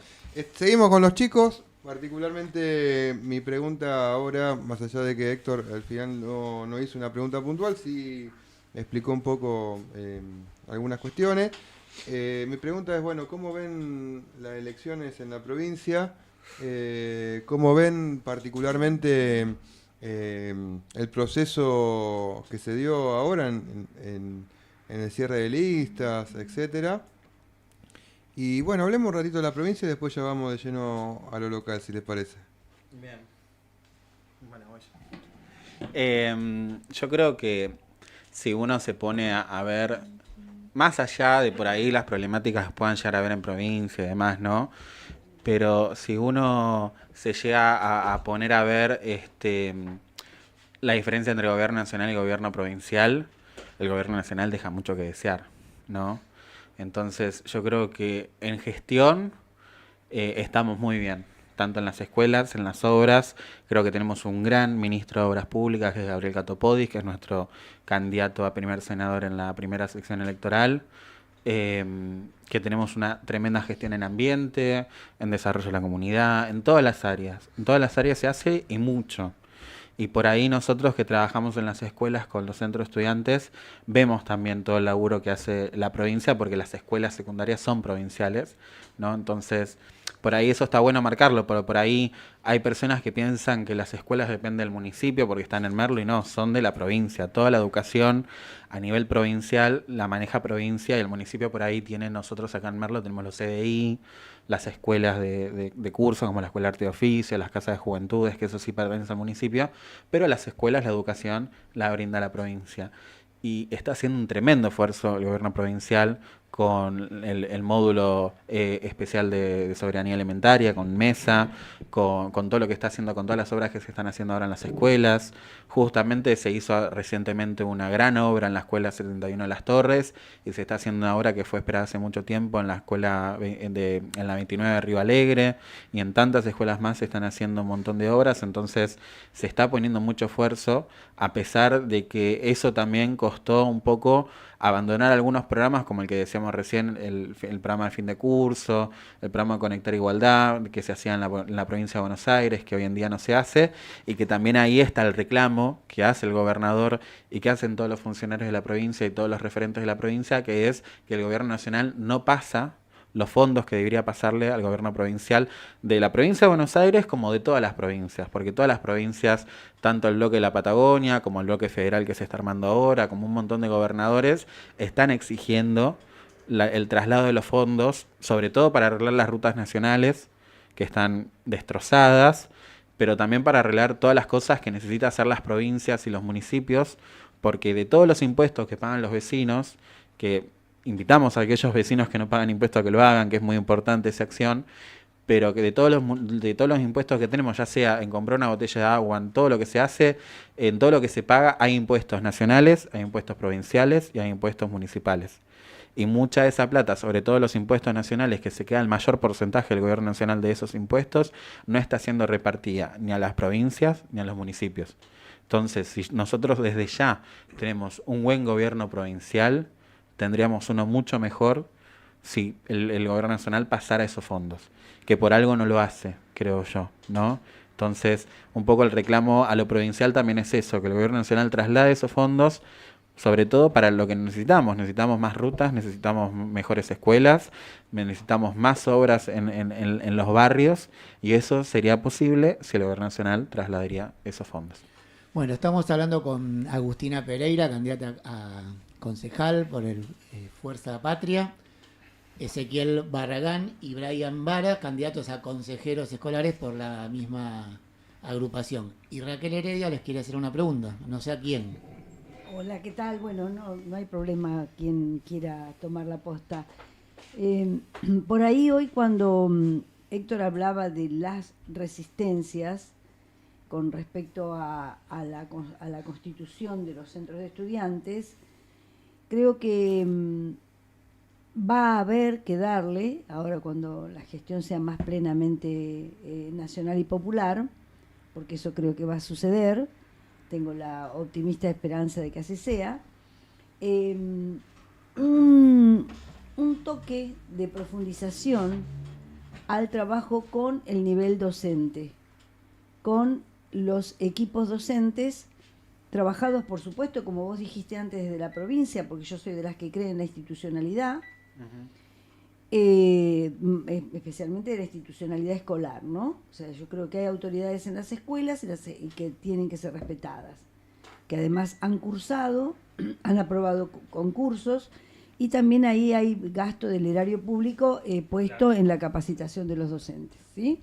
seguimos con los chicos. Particularmente mi pregunta ahora, más allá de que Héctor al final no hizo una pregunta puntual, sí explicó un poco algunas cuestiones. Mi pregunta es, bueno, ¿cómo ven las elecciones en la provincia? ¿Cómo ven particularmente el proceso que se dio ahora en el cierre de listas, etcétera? Y bueno, hablemos un ratito de la provincia y después ya vamos de lleno a lo local, si les parece. Bien. Bueno, voy yo creo que si uno se pone a ver, más allá de por ahí las problemáticas que puedan llegar a ver en provincia y demás, ¿no? Pero si uno se llega a poner a ver la diferencia entre gobierno nacional y gobierno provincial, el gobierno nacional deja mucho que desear, ¿no? Entonces yo creo que en gestión estamos muy bien, tanto en las escuelas, en las obras. Creo que tenemos un gran ministro de Obras Públicas, que es Gabriel Catopodis, que es nuestro candidato a primer senador en la primera sección electoral. Que tenemos una tremenda gestión en ambiente, en desarrollo de la comunidad, en todas las áreas. En todas las áreas se hace y mucho. Y por ahí nosotros que trabajamos en las escuelas con los centros de estudiantes, vemos también todo el laburo que hace la provincia, porque las escuelas secundarias son provinciales, ¿no? Entonces, por ahí eso está bueno marcarlo, pero por ahí hay personas que piensan que las escuelas dependen del municipio porque están en Merlo y no, son de la provincia. Toda la educación a nivel provincial la maneja provincia y el municipio por ahí tiene, nosotros acá en Merlo tenemos los CDI, las escuelas de cursos como la Escuela de Arte y Oficio, las casas de juventudes, que eso sí pertenece al municipio, pero las escuelas, la educación la brinda la provincia. Y está haciendo un tremendo esfuerzo el gobierno provincial con el módulo especial de soberanía alimentaria, con MESA, con todo lo que está haciendo, con todas las obras que se están haciendo ahora en las escuelas. Justamente se hizo recientemente una gran obra en la Escuela 71 de Las Torres y se está haciendo una obra que fue esperada hace mucho tiempo en la escuela en la 29 de Río Alegre, y en tantas escuelas más se están haciendo un montón de obras. Entonces se está poniendo mucho esfuerzo, a pesar de que eso también costó un poco abandonar algunos programas como el que decíamos recién, el programa de fin de curso, el programa Conectar Igualdad, que se hacía en la provincia de Buenos Aires, que hoy en día no se hace, y que también ahí está el reclamo que hace el gobernador y que hacen todos los funcionarios de la provincia y todos los referentes de la provincia, que es que el gobierno nacional no pasa los fondos que debería pasarle al gobierno provincial de la provincia de Buenos Aires como de todas las provincias, porque todas las provincias, tanto el bloque de la Patagonia como el bloque federal que se está armando ahora, como un montón de gobernadores, están exigiendo el traslado de los fondos, sobre todo para arreglar las rutas nacionales que están destrozadas, pero también para arreglar todas las cosas que necesitan hacer las provincias y los municipios, porque de todos los impuestos que pagan los vecinos, que invitamos a aquellos vecinos que no pagan impuestos a que lo hagan, que es muy importante esa acción, pero que de todos los impuestos que tenemos, ya sea en comprar una botella de agua, en todo lo que se hace, en todo lo que se paga, hay impuestos nacionales, hay impuestos provinciales y hay impuestos municipales. Y mucha de esa plata, sobre todo los impuestos nacionales, que se queda el mayor porcentaje del gobierno nacional de esos impuestos, no está siendo repartida ni a las provincias ni a los municipios. Entonces, si nosotros desde ya tenemos un buen gobierno provincial, tendríamos uno mucho mejor si el gobierno nacional pasara esos fondos, que por algo no lo hace, creo yo, ¿no? Entonces, un poco el reclamo a lo provincial también es eso, que el gobierno nacional traslade esos fondos, sobre todo para lo que necesitamos. Necesitamos más rutas, necesitamos mejores escuelas, necesitamos más obras en los barrios, y eso sería posible si el gobierno nacional trasladaría esos fondos. Bueno, estamos hablando con Agustina Pereira, candidata a concejal por el Fuerza Patria, Ezequiel Barragán y Brian Vara, candidatos a consejeros escolares por la misma agrupación. Y Raquel Heredia les quiere hacer una pregunta, no sé a quién. Hola, ¿qué tal? Bueno, no hay problema quien quiera tomar la posta. Por ahí hoy cuando Héctor hablaba de las resistencias con respecto a la constitución de los centros de estudiantes, creo que va a haber que darle, ahora cuando la gestión sea más plenamente nacional y popular, porque eso creo que va a suceder, tengo la optimista esperanza de que así sea, un toque de profundización al trabajo con el nivel docente, con los equipos docentes, trabajados por supuesto, como vos dijiste antes, desde la provincia, porque yo soy de las que creen en la institucionalidad, especialmente de la institucionalidad escolar, ¿no? O sea, yo creo que hay autoridades en las escuelas y que tienen que ser respetadas, que además han cursado, han aprobado concursos, y también ahí hay gasto del erario público puesto en la capacitación de los docentes, ¿sí?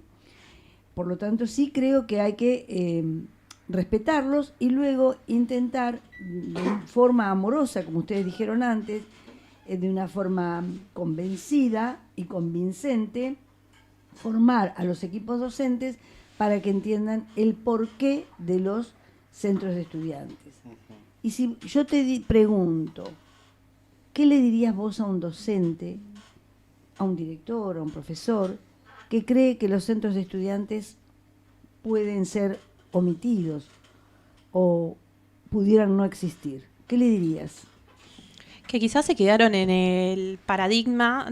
Por lo tanto, sí creo que hay que respetarlos y luego intentar, de forma amorosa, como ustedes dijeron antes, de una forma convencida y convincente, formar a los equipos docentes para que entiendan el porqué de los centros de estudiantes. Y si yo te pregunto, ¿qué le dirías vos a un docente, a un director, a un profesor, que cree que los centros de estudiantes pueden ser omitidos o pudieran no existir? ¿Qué le dirías? Que quizás se quedaron en el paradigma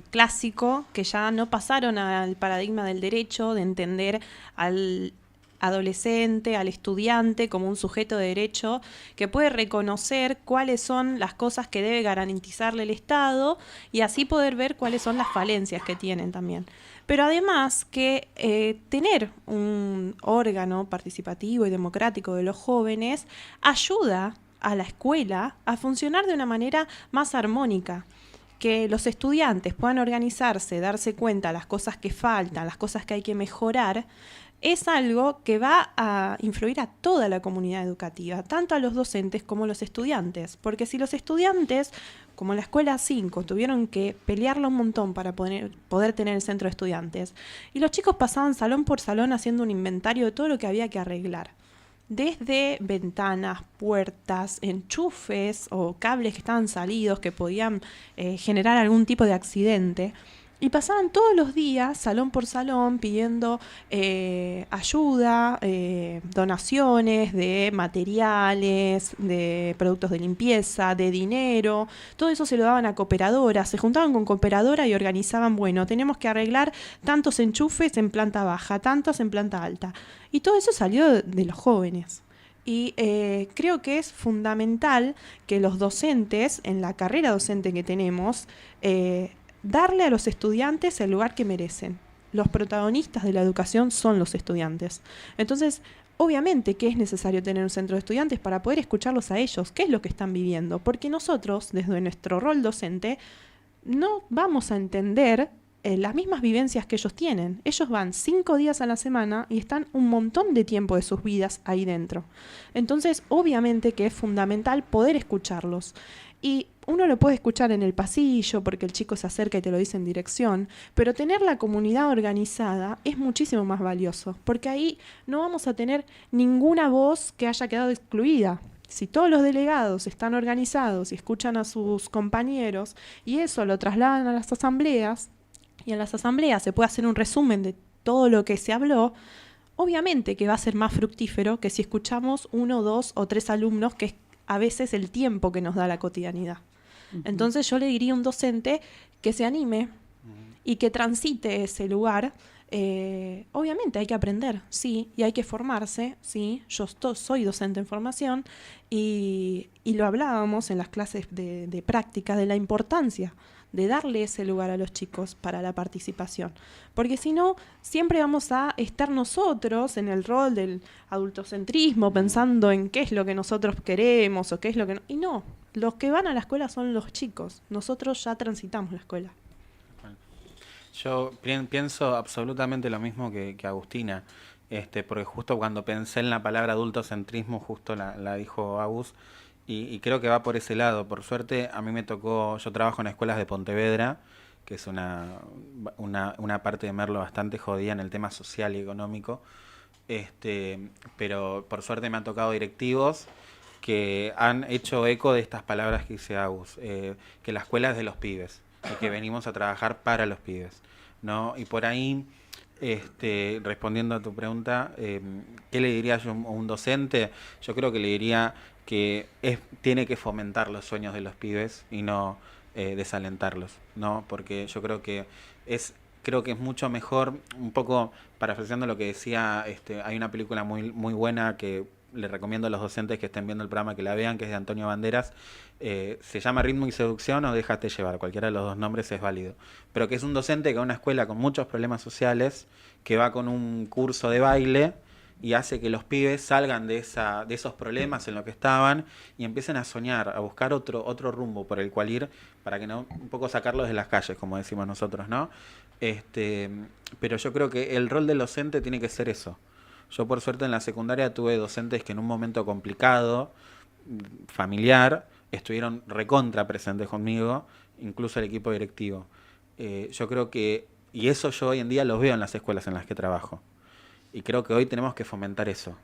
clásico, que ya no pasaron al paradigma del derecho, de entender al adolescente, al estudiante como un sujeto de derecho que puede reconocer cuáles son las cosas que debe garantizarle el Estado y así poder ver cuáles son las falencias que tienen también. Pero además que tener un órgano participativo y democrático de los jóvenes ayuda a la escuela a funcionar de una manera más armónica, que los estudiantes puedan organizarse, darse cuenta de las cosas que faltan, las cosas que hay que mejorar, es algo que va a influir a toda la comunidad educativa, tanto a los docentes como a los estudiantes, porque si los estudiantes, como en la escuela 5, tuvieron que pelearlo un montón para poder tener el centro de estudiantes, y los chicos pasaban salón por salón haciendo un inventario de todo lo que había que arreglar, desde ventanas, puertas, enchufes o cables que estaban salidos que podían generar algún tipo de accidente. Y pasaban todos los días, salón por salón, pidiendo ayuda, donaciones de materiales, de productos de limpieza, de dinero. Todo eso se lo daban a cooperadoras. Se juntaban con cooperadoras y organizaban, bueno, tenemos que arreglar tantos enchufes en planta baja, tantos en planta alta. Y todo eso salió de los jóvenes. Y creo que es fundamental que los docentes, en la carrera docente que tenemos, darle a los estudiantes el lugar que merecen. Los protagonistas de la educación son los estudiantes. Entonces, obviamente que es necesario tener un centro de estudiantes para poder escucharlos a ellos, qué es lo que están viviendo, porque nosotros, desde nuestro rol docente, no vamos a entender las mismas vivencias que ellos tienen. Ellos van 5 días a la semana y están un montón de tiempo de sus vidas ahí dentro. Entonces, obviamente que es fundamental poder escucharlos. Y uno lo puede escuchar en el pasillo porque el chico se acerca y te lo dice en dirección, pero tener la comunidad organizada es muchísimo más valioso, porque ahí no vamos a tener ninguna voz que haya quedado excluida. Si todos los delegados están organizados y escuchan a sus compañeros y eso lo trasladan a las asambleas, y en las asambleas se puede hacer un resumen de todo lo que se habló, obviamente que va a ser más fructífero que si escuchamos 1, 2 o 3 alumnos, que es a veces el tiempo que nos da la cotidianidad. Entonces yo le diría a un docente que se anime y que transite ese lugar. Obviamente hay que aprender, sí, y hay que formarse, sí. Yo soy docente en formación y lo hablábamos en las clases de práctica de la importancia de darle ese lugar a los chicos para la participación. Porque si no, siempre vamos a estar nosotros en el rol del adultocentrismo, pensando en qué es lo que nosotros queremos o qué es lo que no. Y no, los que van a la escuela son los chicos. Nosotros ya transitamos la escuela. Yo pienso absolutamente lo mismo que Agustina, porque justo cuando pensé en la palabra adultocentrismo, justo la dijo Agus, y creo que va por ese lado. Por suerte, a mí me tocó, yo trabajo en escuelas de Pontevedra, que es una parte de Merlo bastante jodida en el tema social y económico, pero por suerte me han tocado directivos que han hecho eco de estas palabras que dice Agus, que la escuela es de los pibes, y que venimos a trabajar para los pibes, ¿no? Y por ahí, respondiendo a tu pregunta, ¿qué le diría yo a un docente? Yo creo que le diría que tiene que fomentar los sueños de los pibes y no desalentarlos, ¿no? Porque yo creo que es mucho mejor, un poco parafraseando lo que decía, hay una película muy buena que le recomiendo a los docentes que estén viendo el programa que la vean, que es de Antonio Banderas, se llama Ritmo y Seducción o Déjate Llevar, cualquiera de los dos nombres es válido, pero que es un docente que va a una escuela con muchos problemas sociales, que va con un curso de baile y hace que los pibes salgan de esos problemas en lo que estaban y empiecen a soñar, a buscar otro rumbo por el cual ir, para que no, un poco sacarlos de las calles, como decimos nosotros, ¿no? Pero yo creo que el rol del docente tiene que ser eso. Yo por suerte en la secundaria tuve docentes que en un momento complicado, familiar, estuvieron recontra presentes conmigo, incluso el equipo directivo. Yo creo que, y eso yo hoy en día lo veo en las escuelas en las que trabajo. Y creo que hoy tenemos que fomentar eso.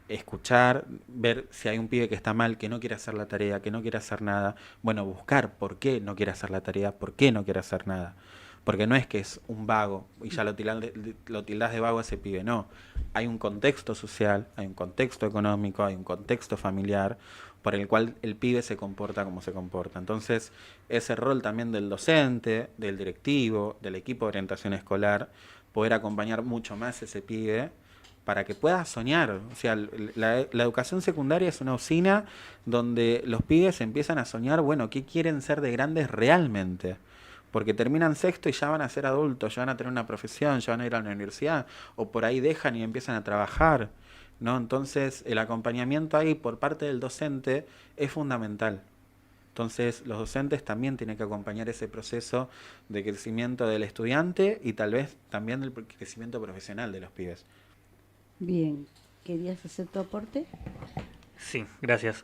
Escuchar, ver si hay un pibe que está mal, que no quiere hacer la tarea, que no quiere hacer nada. Bueno, buscar por qué no quiere hacer la tarea, por qué no quiere hacer nada. Porque no es que es un vago y ya lo tildás de vago a ese pibe, no. Hay un contexto social, hay un contexto económico, hay un contexto familiar por el cual el pibe se comporta como se comporta. Entonces, ese rol también del docente, del directivo, del equipo de orientación escolar, poder acompañar mucho más a ese pibe para que pueda soñar. O sea, la educación secundaria es una usina donde los pibes empiezan a soñar, bueno, ¿qué quieren ser de grandes realmente? Porque terminan sexto y ya van a ser adultos, ya van a tener una profesión, ya van a ir a la universidad, o por ahí dejan y empiezan a trabajar, ¿no? Entonces, el acompañamiento ahí por parte del docente es fundamental. Entonces, los docentes también tienen que acompañar ese proceso de crecimiento del estudiante y tal vez también del crecimiento profesional de los pibes. Bien, ¿querías hacer tu aporte? Sí, gracias.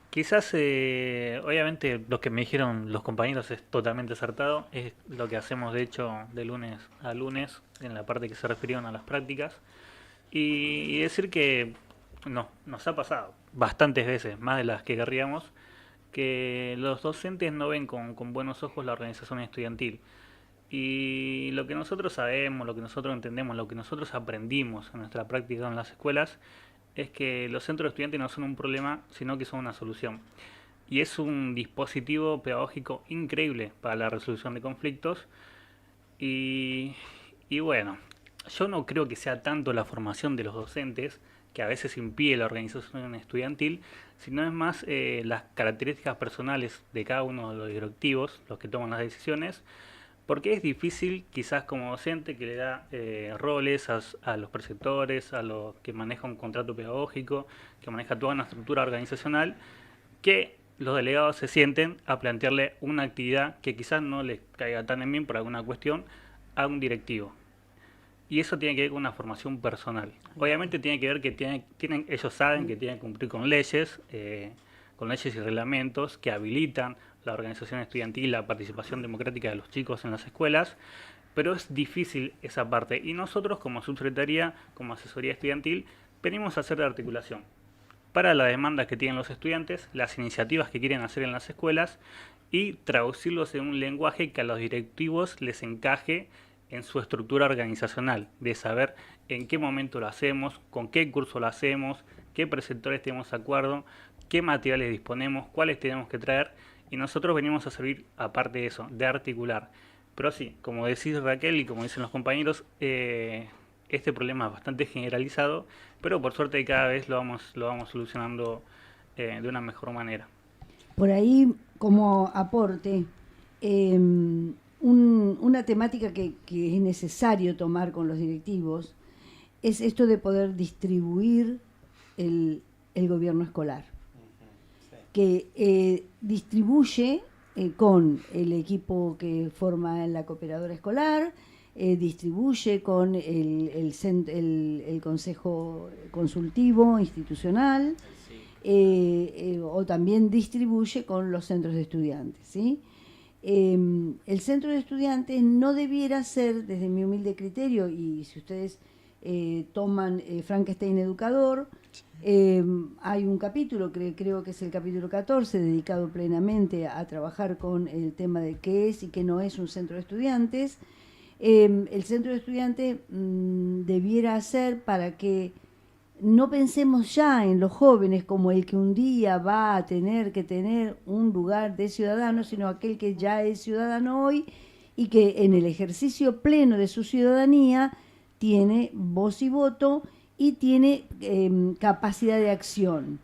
Quizás, obviamente, lo que me dijeron los compañeros es totalmente acertado. Es lo que hacemos, de hecho, de lunes a lunes, en la parte que se refirieron a las prácticas. Y decir que no, nos ha pasado bastantes veces, más de las que querríamos, que los docentes no ven con buenos ojos la organización estudiantil. Y lo que nosotros sabemos, lo que nosotros entendemos, lo que nosotros aprendimos en nuestra práctica en las escuelas, es que los centros estudiantes no son un problema, sino que son una solución. Y es un dispositivo pedagógico increíble para la resolución de conflictos. Y bueno, yo no creo que sea tanto la formación de los docentes, que a veces impide la organización estudiantil, sino es más las características personales de cada uno de los directivos, los que toman las decisiones, porque es difícil quizás como docente que le da roles a los preceptores, a los que maneja un contrato pedagógico, que maneja toda una estructura organizacional, que los delegados se sienten a plantearle una actividad que quizás no les caiga tan en bien por alguna cuestión a un directivo. Y eso tiene que ver con una formación personal. Obviamente tiene que ver que ellos saben que tienen que cumplir con leyes y reglamentos que habilitan la organización estudiantil, la participación democrática de los chicos en las escuelas, pero es difícil esa parte. Y nosotros, como subsecretaría, como asesoría estudiantil, venimos a hacer de articulación para las demandas que tienen los estudiantes, las iniciativas que quieren hacer en las escuelas y traducirlos en un lenguaje que a los directivos les encaje en su estructura organizacional, de saber en qué momento lo hacemos, con qué curso lo hacemos, qué preceptores tenemos de acuerdo, qué materiales disponemos, cuáles tenemos que traer. Y nosotros venimos a servir, aparte de eso, de articular. Pero sí, como decís Raquel y como dicen los compañeros, este problema es bastante generalizado, pero por suerte cada vez lo vamos solucionando de una mejor manera. Por ahí, como aporte, una temática que es necesario tomar con los directivos es esto de poder distribuir el gobierno escolar, que distribuye con el equipo que forma la cooperadora escolar, distribuye con el consejo consultivo institucional, o también distribuye con los centros de estudiantes, ¿sí? El centro de estudiantes no debiera ser, desde mi humilde criterio, y si ustedes toman Frankenstein Educador. Hay un capítulo, creo que es el capítulo 14, dedicado plenamente a trabajar con el tema de qué es y qué no es un centro de estudiantes. El centro de estudiantes debiera ser para que no pensemos ya en los jóvenes como el que un día va a tener que tener un lugar de ciudadano, sino aquel que ya es ciudadano hoy y que en el ejercicio pleno de su ciudadanía tiene voz y voto y tiene capacidad de acción.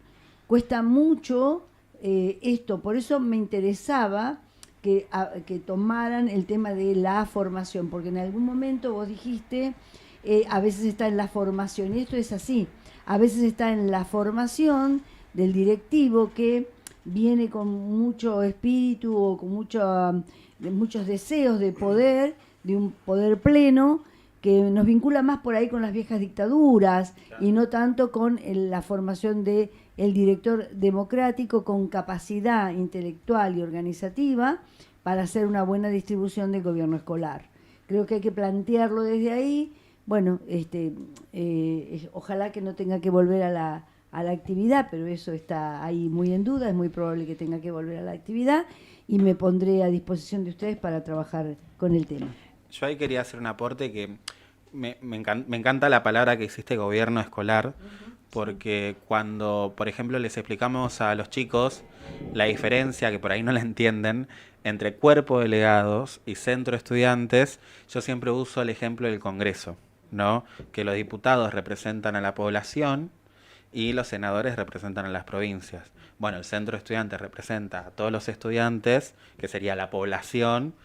Cuesta mucho esto, por eso me interesaba que tomaran el tema de la formación, porque en algún momento vos dijiste, a veces está en la formación, y esto es así, a veces está en la formación del directivo que viene con mucho espíritu o con muchos deseos de poder, de un poder pleno, que nos vincula más por ahí con las viejas dictaduras, claro, y no tanto con la formación de el director democrático con capacidad intelectual y organizativa para hacer una buena distribución del gobierno escolar. Creo que hay que plantearlo desde ahí. Bueno, ojalá que no tenga que volver a la actividad, pero eso está ahí muy en duda, es muy probable que tenga que volver a la actividad y me pondré a disposición de ustedes para trabajar con el tema. Yo ahí quería hacer un aporte que me encanta la palabra que existe, gobierno escolar, porque cuando, por ejemplo, les explicamos a los chicos la diferencia, que por ahí no la entienden, entre cuerpo de delegados y centro de estudiantes, yo siempre uso el ejemplo del Congreso, ¿no? Que los diputados representan a la población y los senadores representan a las provincias. Bueno, el centro de estudiantes representa a todos los estudiantes, que sería la población,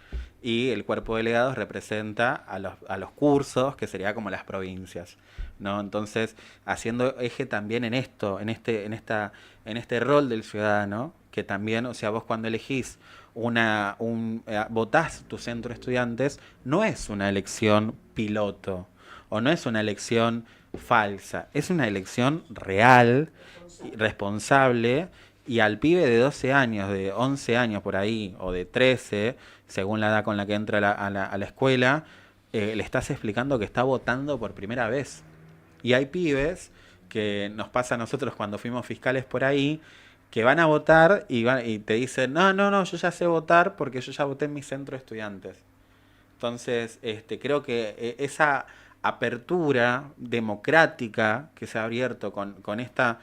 y el cuerpo de delegados representa a los cursos, que sería como las provincias, ¿no? Entonces, haciendo eje también en esto, en este rol del ciudadano, que también, o sea, vos cuando elegís votás tu centro de estudiantes, no es una elección piloto, o no es una elección falsa, es una elección real, responsable, y al pibe de 12 años, de 11 años por ahí, o de 13, según la edad con la que entra a la escuela, le estás explicando que está votando por primera vez. Y hay pibes, que nos pasa a nosotros cuando fuimos fiscales por ahí, que van a votar y te dicen, no, yo ya sé votar porque yo ya voté en mi centro de estudiantes. Entonces, creo que esa apertura democrática que se ha abierto con esta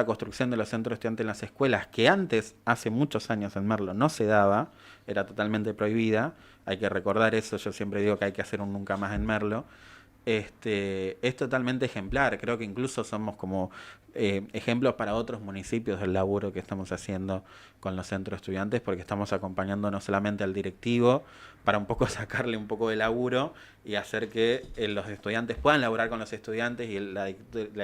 construcción de los centros de estudiantes en las escuelas, que antes, hace muchos años en Merlo, no se daba, era totalmente prohibida, hay que recordar eso, yo siempre digo que hay que hacer un nunca más en Merlo, es totalmente ejemplar, creo que incluso somos como ejemplos para otros municipios del laburo que estamos haciendo con los centros de estudiantes, porque estamos acompañando no solamente al directivo para un poco sacarle un poco de laburo y hacer que los estudiantes puedan laburar con los estudiantes y la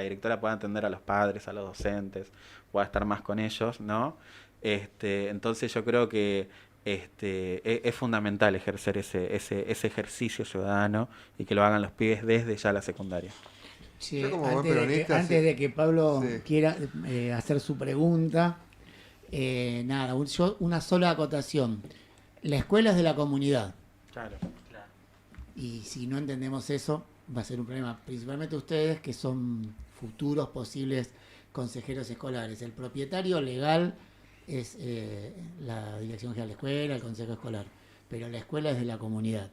directora pueda atender a los padres, a los docentes, pueda estar más con ellos, ¿no? Entonces yo creo que es fundamental ejercer ese ejercicio ciudadano y que lo hagan los pibes desde ya la secundaria. Sí, antes de que Pablo quiera hacer su pregunta, una sola acotación. La escuela es de la comunidad. Claro. Y si no entendemos eso, va a ser un problema. Principalmente ustedes, que son futuros posibles consejeros escolares. El propietario legal es la Dirección General de Escuela, el Consejo Escolar. Pero la escuela es de la comunidad.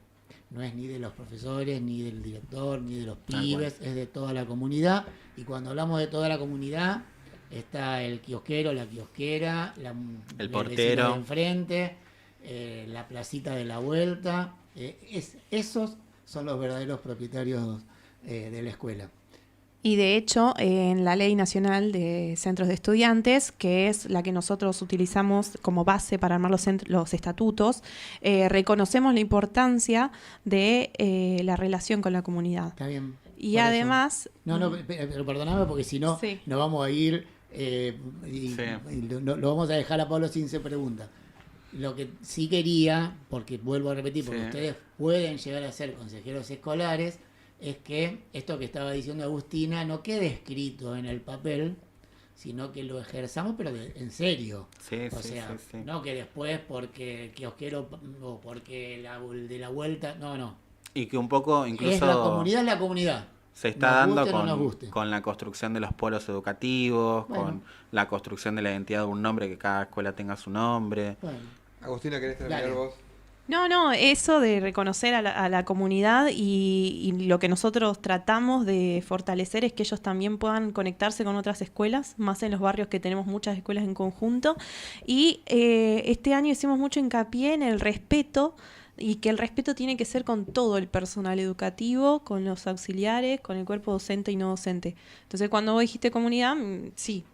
No es ni de los profesores, ni del director, ni de los pibes, es de toda la comunidad. Y cuando hablamos de toda la comunidad, está el kiosquero, la kiosquera, el portero de enfrente, la placita de la vuelta. Esos son los verdaderos propietarios de la escuela. Y de hecho, en la Ley Nacional de Centros de Estudiantes, que es la que nosotros utilizamos como base para armar los estatutos, reconocemos la importancia de la relación con la comunidad. Está bien. Y además... pero perdóname porque si no, nos vamos a ir y lo vamos a dejar a Pablo sin se pregunta. Lo que sí quería, porque vuelvo a repetir, porque ustedes pueden llegar a ser consejeros escolares, es que esto que estaba diciendo Agustina no quede escrito en el papel, sino que lo ejerzamos, pero en serio. No que después porque el kiosquero o porque de la vuelta... No. Y que un poco Es incluso la comunidad. se está Nos dando guste o no nos guste. con la construcción de los polos educativos, Bueno. con la construcción de la identidad de un nombre, que cada escuela tenga su nombre. Bueno, Agustina, ¿querés terminar Dale. vos? No, eso de reconocer a la comunidad y lo que nosotros tratamos de fortalecer es que ellos también puedan conectarse con otras escuelas, más en los barrios que tenemos muchas escuelas en conjunto. Y este año hicimos mucho hincapié en el respeto y que el respeto tiene que ser con todo el personal educativo, con los auxiliares, con el cuerpo docente y no docente. Entonces, cuando vos dijiste comunidad, sí.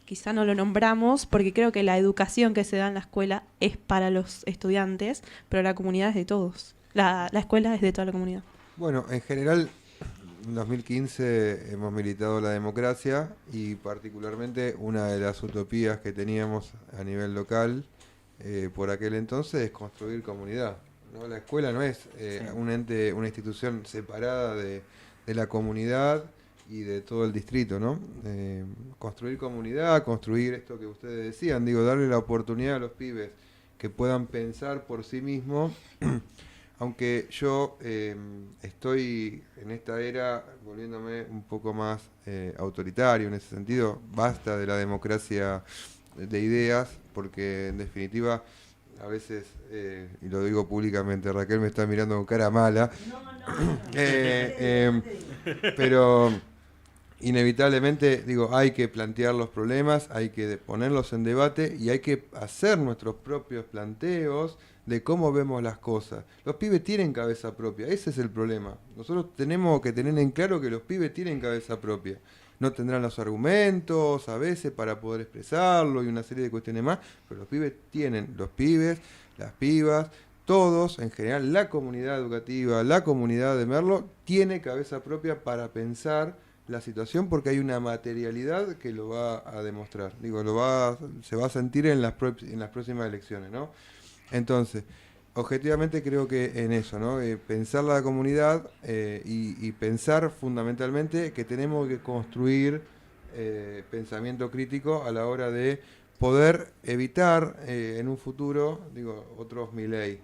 Quizá no lo nombramos porque creo que la educación que se da en la escuela es para los estudiantes, pero la comunidad es de todos. La escuela es de toda la comunidad. Bueno, en general, en 2015 hemos militado la democracia y particularmente una de las utopías que teníamos a nivel local por aquel entonces es construir comunidad, ¿no? La escuela no es un ente, una institución separada de la comunidad y de todo el distrito, ¿no? Construir comunidad, construir esto que ustedes decían, digo, darle la oportunidad a los pibes que puedan pensar por sí mismos, aunque yo estoy en esta era volviéndome un poco más autoritario en ese sentido, basta de la democracia de ideas, porque en definitiva a veces, y lo digo públicamente, Raquel me está mirando con cara mala, pero inevitablemente, digo, hay que plantear los problemas, hay que ponerlos en debate y hay que hacer nuestros propios planteos de cómo vemos las cosas. Los pibes tienen cabeza propia, ese es el problema. Nosotros tenemos que tener en claro que los pibes tienen cabeza propia. No tendrán los argumentos a veces para poder expresarlo y una serie de cuestiones más, pero los pibes tienen, los pibes, las pibas, todos, en general, la comunidad educativa, la comunidad de Merlo, tiene cabeza propia para pensar la situación porque hay una materialidad que lo va a demostrar. Digo, se va a sentir en las próximas elecciones, ¿no? Entonces, objetivamente creo que en eso, ¿no? Pensar la comunidad y pensar fundamentalmente que tenemos que construir pensamiento crítico a la hora de poder evitar en un futuro, digo, otros Milei.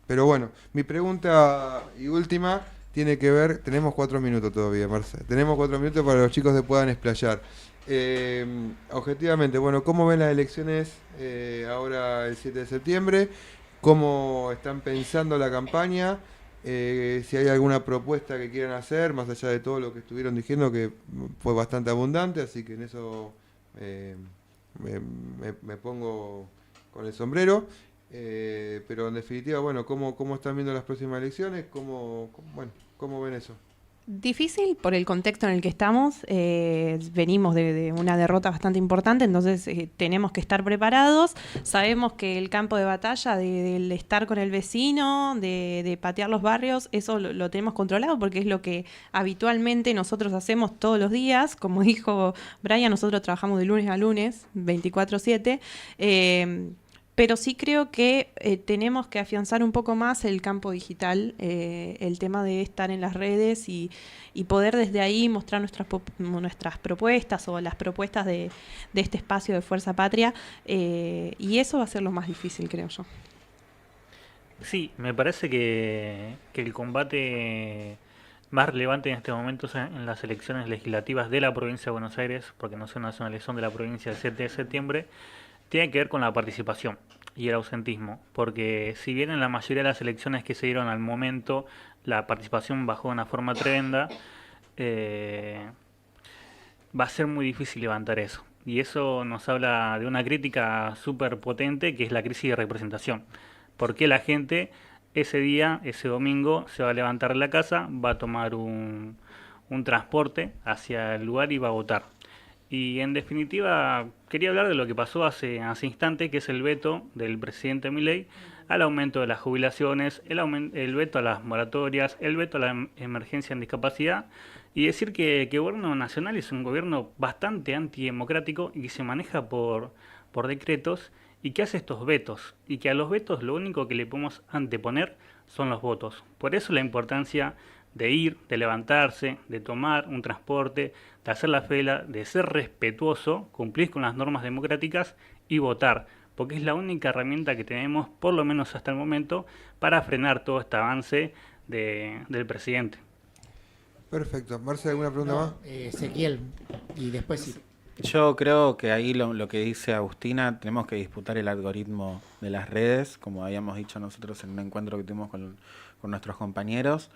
Pero bueno, mi pregunta y última tiene que ver, tenemos 4 minutos todavía, Marce, tenemos 4 minutos para que los chicos se puedan explayar. Objetivamente, bueno, ¿cómo ven las elecciones ahora el 7 de septiembre? ¿Cómo están pensando la campaña? Si hay alguna propuesta que quieran hacer, más allá de todo lo que estuvieron diciendo, que fue bastante abundante, así que en eso me pongo con el sombrero. Pero en definitiva, bueno, ¿cómo están viendo las próximas elecciones? ¿Cómo ven eso? Difícil por el contexto en el que estamos. Venimos de una derrota bastante importante, entonces tenemos que estar preparados. Sabemos que el campo de batalla del estar con el vecino, de patear los barrios, eso lo tenemos controlado porque es lo que habitualmente nosotros hacemos todos los días. Como dijo Brian, nosotros trabajamos de lunes a lunes, 24/7. Pero sí creo que tenemos que afianzar un poco más el campo digital, el tema de estar en las redes y poder desde ahí mostrar nuestras propuestas o las propuestas de este espacio de Fuerza Patria. Y eso va a ser lo más difícil, creo yo. Sí, me parece que el combate más relevante en este momento es en las elecciones legislativas de la provincia de Buenos Aires, porque no es una elección de la provincia el 7 de septiembre, tiene que ver con la participación y el ausentismo, porque si bien en la mayoría de las elecciones que se dieron al momento la participación bajó de una forma tremenda, va a ser muy difícil levantar eso. Y eso nos habla de una crítica súper potente, que es la crisis de representación. Porque la gente ese día, ese domingo, se va a levantar de la casa, va a tomar un transporte hacia el lugar y va a votar. Y en definitiva, quería hablar de lo que pasó hace instante, que es el veto del presidente Milei al aumento de las jubilaciones, el veto a las moratorias, el veto a la emergencia en discapacidad, y decir que el gobierno nacional es un gobierno bastante antidemocrático y que se maneja por decretos y que hace estos vetos, y que a los vetos lo único que le podemos anteponer son los votos. Por eso la importancia de ir, de levantarse, de tomar un transporte, de hacer la fila, de ser respetuoso, cumplir con las normas democráticas y votar. porque es la única herramienta que tenemos, por lo menos hasta el momento, para frenar todo este avance del presidente. Perfecto. Marce, ¿alguna pregunta más? Ezequiel, y después sí. Yo creo que ahí lo que dice Agustina, tenemos que disputar el algoritmo de las redes, como habíamos dicho nosotros en un encuentro que tuvimos con nuestros compañeros.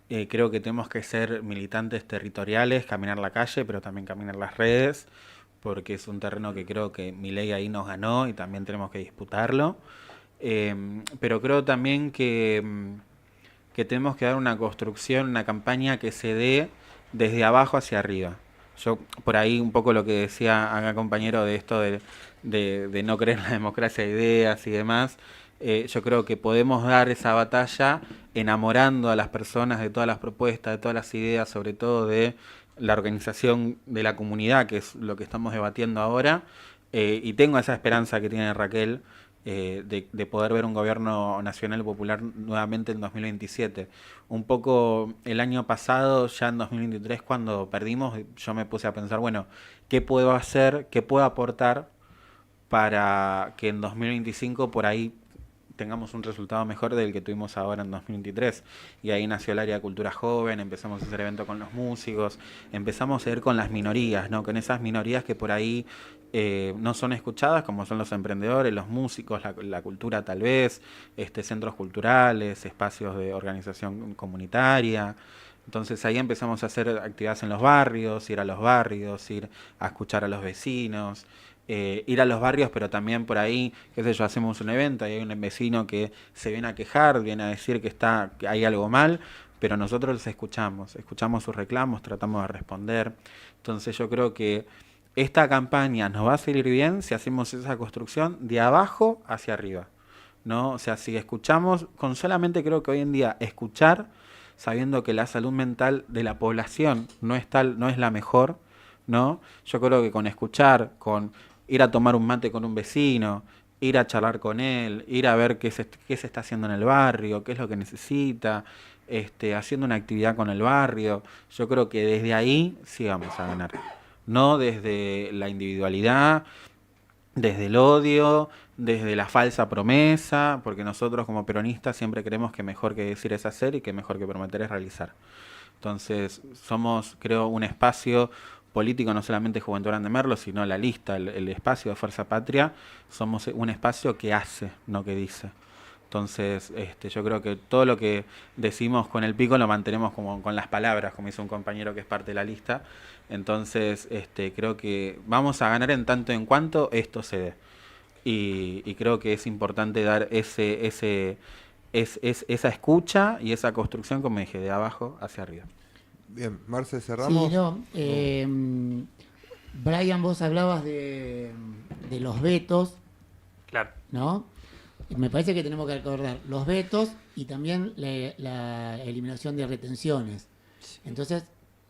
Creo que tenemos que ser militantes territoriales, caminar la calle, pero también caminar las redes, porque es un terreno que creo que Milei ahí nos ganó y también tenemos que disputarlo. Pero creo también que tenemos que dar una construcción, una campaña que se dé desde abajo hacia arriba. Yo, por ahí, un poco lo que decía acá compañero de esto de no creer en la democracia de ideas y demás, yo creo que podemos dar esa batalla enamorando a las personas de todas las propuestas, de todas las ideas, sobre todo de la organización de la comunidad, que es lo que estamos debatiendo ahora, y tengo esa esperanza que tiene Raquel, de poder ver un gobierno nacional popular nuevamente en 2027. Un poco el año pasado, ya en 2023, cuando perdimos, yo me puse a pensar, bueno, ¿qué puedo hacer, qué puedo aportar para que en 2025 por ahí tengamos un resultado mejor del que tuvimos ahora en 2023? Y ahí nació el área de cultura joven, empezamos a hacer eventos con los músicos, empezamos a ir con las minorías, ¿no? Con esas minorías que por ahí no son escuchadas, como son los emprendedores, los músicos, la cultura tal vez, centros culturales, espacios de organización comunitaria. Entonces ahí empezamos a hacer actividades en los barrios, ir a los barrios, ir a escuchar a los vecinos, ir a los barrios, pero también por ahí, qué sé yo, hacemos un evento y hay un vecino que se viene a quejar, viene a decir que hay algo mal, pero nosotros los escuchamos sus reclamos, tratamos de responder. Entonces yo creo que esta campaña nos va a salir bien si hacemos esa construcción de abajo hacia arriba, ¿no? O sea, si escuchamos, con solamente creo que hoy en día escuchar, sabiendo que la salud mental de la población no es la mejor, ¿no? Yo creo que con escuchar, con ir a tomar un mate con un vecino, ir a charlar con él, ir a ver qué se está haciendo en el barrio, qué es lo que necesita, haciendo una actividad con el barrio, yo creo que desde ahí sí vamos a ganar. No desde la individualidad, desde el odio, desde la falsa promesa, porque nosotros como peronistas siempre creemos que mejor que decir es hacer y que mejor que prometer es realizar. Entonces somos, creo, un espacio político, no solamente Juventud Grande Merlo, sino la lista, el espacio de Fuerza Patria, somos un espacio que hace, no que dice. Entonces, yo creo que todo lo que decimos con el pico lo mantenemos como con las palabras, como dice un compañero que es parte de la lista. Entonces, creo que vamos a ganar en tanto en cuanto esto se dé. Y creo que es importante dar esa escucha y esa construcción, como dije, de abajo hacia arriba. Bien, Marce, cerramos. Sí, no, Brian, vos hablabas de los vetos, Claro. ¿no? Me parece que tenemos que acordar los vetos y también la eliminación de retenciones. Entonces,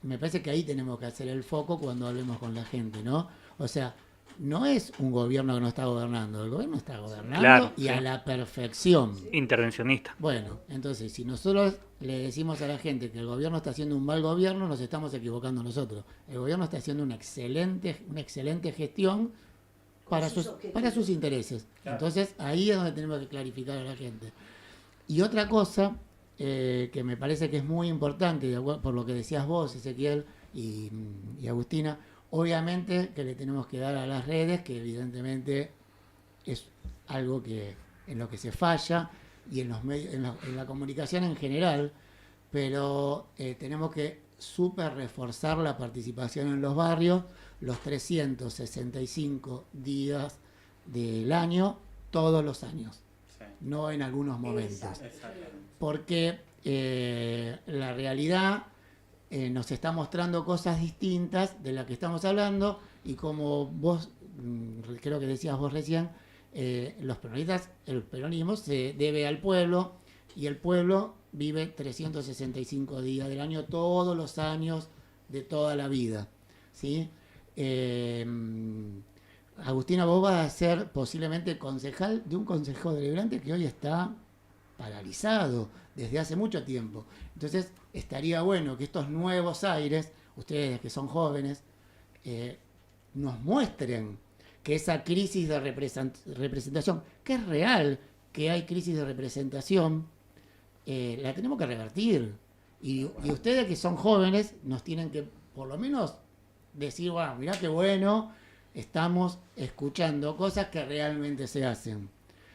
me parece que ahí tenemos que hacer el foco cuando hablemos con la gente, ¿no? O sea, no es un gobierno que no está gobernando, el gobierno está gobernando, Claro, y sí. a la perfección. Intervencionista. Bueno, entonces, si nosotros le decimos a la gente que el gobierno está haciendo un mal gobierno, nos estamos equivocando nosotros. El gobierno está haciendo una excelente gestión para sus intereses. Claro. Entonces, ahí es donde tenemos que clarificar a la gente. Y otra cosa que me parece que es muy importante, por lo que decías vos, Ezequiel y Agustina, obviamente que le tenemos que dar a las redes, que evidentemente es algo en lo que se falla, y en los medios, en la comunicación en general, pero tenemos que súper reforzar la participación en los barrios, los 365 días del año, todos los años, sí. No en algunos momentos. Porque la realidad nos está mostrando cosas distintas de las que estamos hablando, y como vos, creo que decías vos recién, los peronistas, el peronismo se debe al pueblo, y el pueblo vive 365 días del año, todos los años de toda la vida, ¿sí? Agustina, vos vas a ser posiblemente concejal de un consejo deliberante que hoy está paralizado desde hace mucho tiempo. Entonces, estaría bueno que estos nuevos aires, ustedes que son jóvenes, nos muestren que esa crisis de representación, que es real, que hay crisis de representación, la tenemos que revertir. Y ustedes que son jóvenes nos tienen que por lo menos decir, bueno, mirá qué bueno, estamos escuchando cosas que realmente se hacen.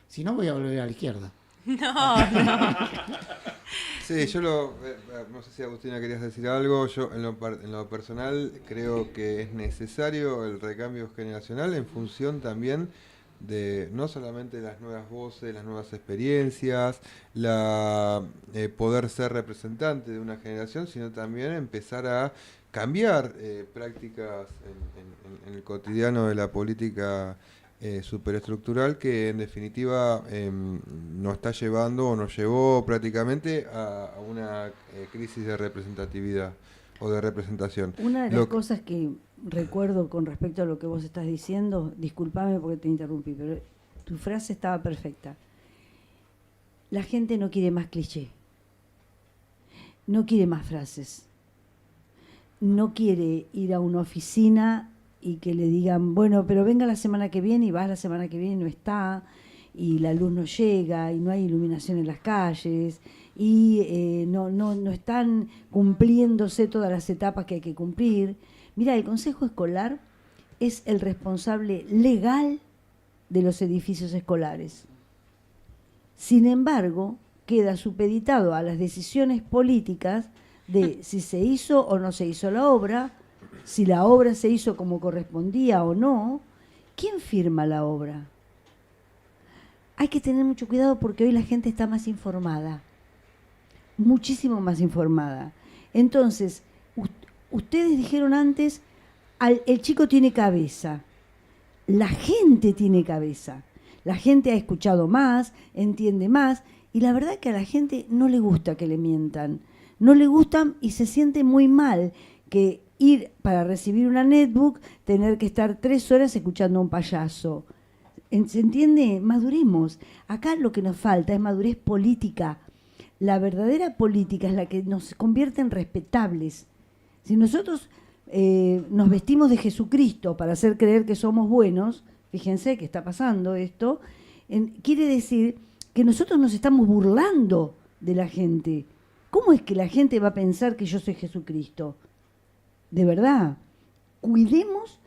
Si no, voy a volver a la izquierda. No. Sí, yo no sé si Agustina querías decir algo. Yo en lo personal creo que es necesario el recambio generacional en función también de no solamente las nuevas voces, las nuevas experiencias, poder ser representante de una generación, sino también empezar a cambiar prácticas en el cotidiano de la política superestructural, que en definitiva nos está llevando o nos llevó prácticamente a una crisis de representatividad o de representación. Una de las cosas que recuerdo con respecto a lo que vos estás diciendo, discúlpame porque te interrumpí, pero tu frase estaba perfecta. La gente no quiere más cliché, no quiere más frases, no quiere ir a una oficina y que le digan, bueno, pero venga la semana que viene, y vas la semana que viene y no está, y la luz no llega, y no hay iluminación en las calles, y no están cumpliéndose todas las etapas que hay que cumplir. Mira, el Consejo Escolar es el responsable legal de los edificios escolares. Sin embargo, queda supeditado a las decisiones políticas de si se hizo o no se hizo la obra, si la obra se hizo como correspondía o no. ¿Quién firma la obra? Hay que tener mucho cuidado porque hoy la gente está más informada, muchísimo más informada. Entonces, ustedes dijeron antes, el chico tiene cabeza. La gente tiene cabeza. La gente ha escuchado más, entiende más, y la verdad que a la gente no le gusta que le mientan. No le gustan y se siente muy mal que ir para recibir una netbook, tener que estar 3 horas escuchando a un payaso. ¿Se entiende? Maduremos. Acá lo que nos falta es madurez política. La verdadera política es la que nos convierte en respetables. Si nosotros nos vestimos de Jesucristo para hacer creer que somos buenos, fíjense que está pasando esto, quiere decir que nosotros nos estamos burlando de la gente. ¿Cómo es que la gente va a pensar que yo soy Jesucristo? De verdad, cuidemos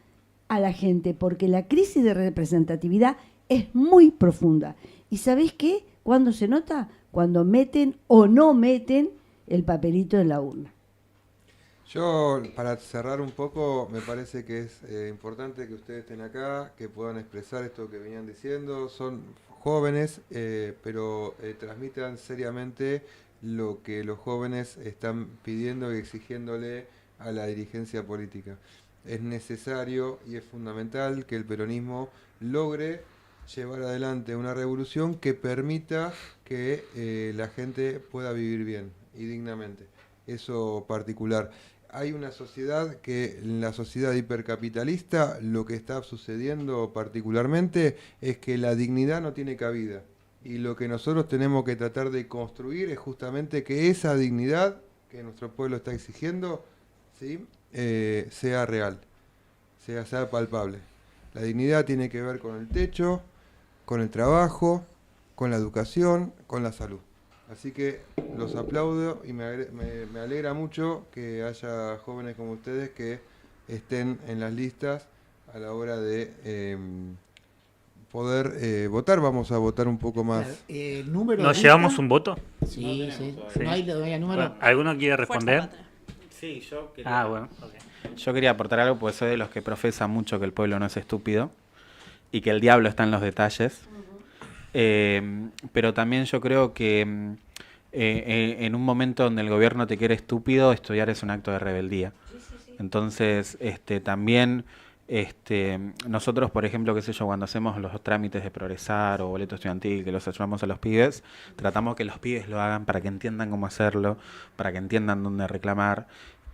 a la gente, porque la crisis de representatividad es muy profunda. ¿Y sabés qué? ¿Cuándo se nota? Cuando meten o no meten el papelito en la urna. Yo, para cerrar un poco, me parece que es importante que ustedes estén acá, que puedan expresar esto que venían diciendo. Son jóvenes, pero transmitan seriamente lo que los jóvenes están pidiendo y exigiéndole a la dirigencia política. Es necesario y es fundamental que el peronismo logre llevar adelante una revolución que permita que la gente pueda vivir bien y dignamente. Eso particular. Hay una sociedad que, en la sociedad hipercapitalista, lo que está sucediendo particularmente es que la dignidad no tiene cabida. Y lo que nosotros tenemos que tratar de construir es justamente que esa dignidad que nuestro pueblo está exigiendo, ¿sí?, sea real, sea palpable. La dignidad tiene que ver con el techo, con el trabajo, con la educación, con la salud. Así que los aplaudo y me alegra mucho que haya jóvenes como ustedes que estén en las listas a la hora de poder votar. Vamos a votar un poco más. ¿Nos llevamos un voto? Sí, sí. Sí. No hay número. Bueno, ¿alguno quiere responder? Sí, yo quería, Bueno. Okay. yo quería aportar algo, porque soy de los que profesan mucho que el pueblo no es estúpido y que el diablo está en los detalles. Pero también yo creo que en un momento donde el gobierno te quiere estúpido, estudiar es un acto de rebeldía. Entonces, también nosotros, por ejemplo, qué sé yo, cuando hacemos los trámites de Progresar o boleto estudiantil, que los ayudamos a los pibes, tratamos que los pibes lo hagan para que entiendan cómo hacerlo, para que entiendan dónde reclamar,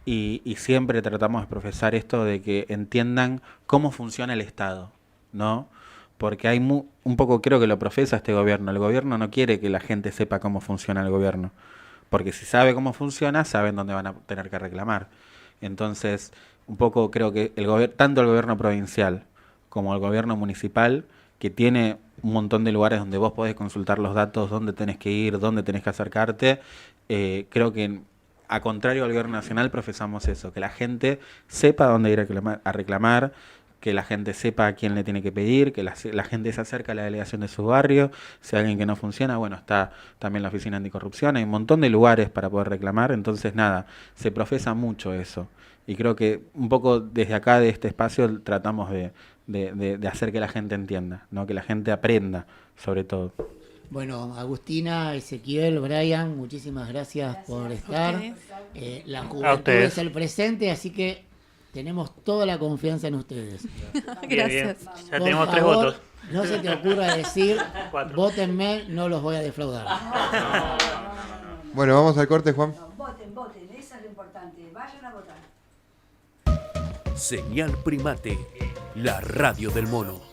y siempre tratamos de profesar esto de que entiendan cómo funciona el Estado, ¿no? Porque hay un poco, creo que lo profesa este gobierno. El gobierno no quiere que la gente sepa cómo funciona el gobierno, porque si sabe cómo funciona, saben dónde van a tener que reclamar. Entonces, un poco creo que tanto el gobierno provincial como el gobierno municipal, que tiene un montón de lugares donde vos podés consultar los datos, dónde tenés que ir, dónde tenés que acercarte. Creo que, a contrario al gobierno nacional, profesamos eso, que la gente sepa dónde ir a reclamar, que la gente sepa a quién le tiene que pedir, que la gente se acerque a la delegación de su barrio. Si hay alguien que no funciona, bueno, está también la oficina anticorrupción, hay un montón de lugares para poder reclamar. Entonces, nada, se profesa mucho eso. Y creo que un poco desde acá, de este espacio, tratamos de hacer que la gente entienda, ¿no? Que la gente aprenda, sobre todo. Bueno, Agustina, Ezequiel, Brian, muchísimas gracias por estar. La juventud es el presente, así que tenemos toda la confianza en ustedes. Gracias. Ya tenemos 3 votos. No se te ocurra decir, vótenme, no los voy a defraudar. Bueno, vamos al corte, Juan. Voten, eso es lo importante. Vayan a votar. Señal Primate, la radio del mono.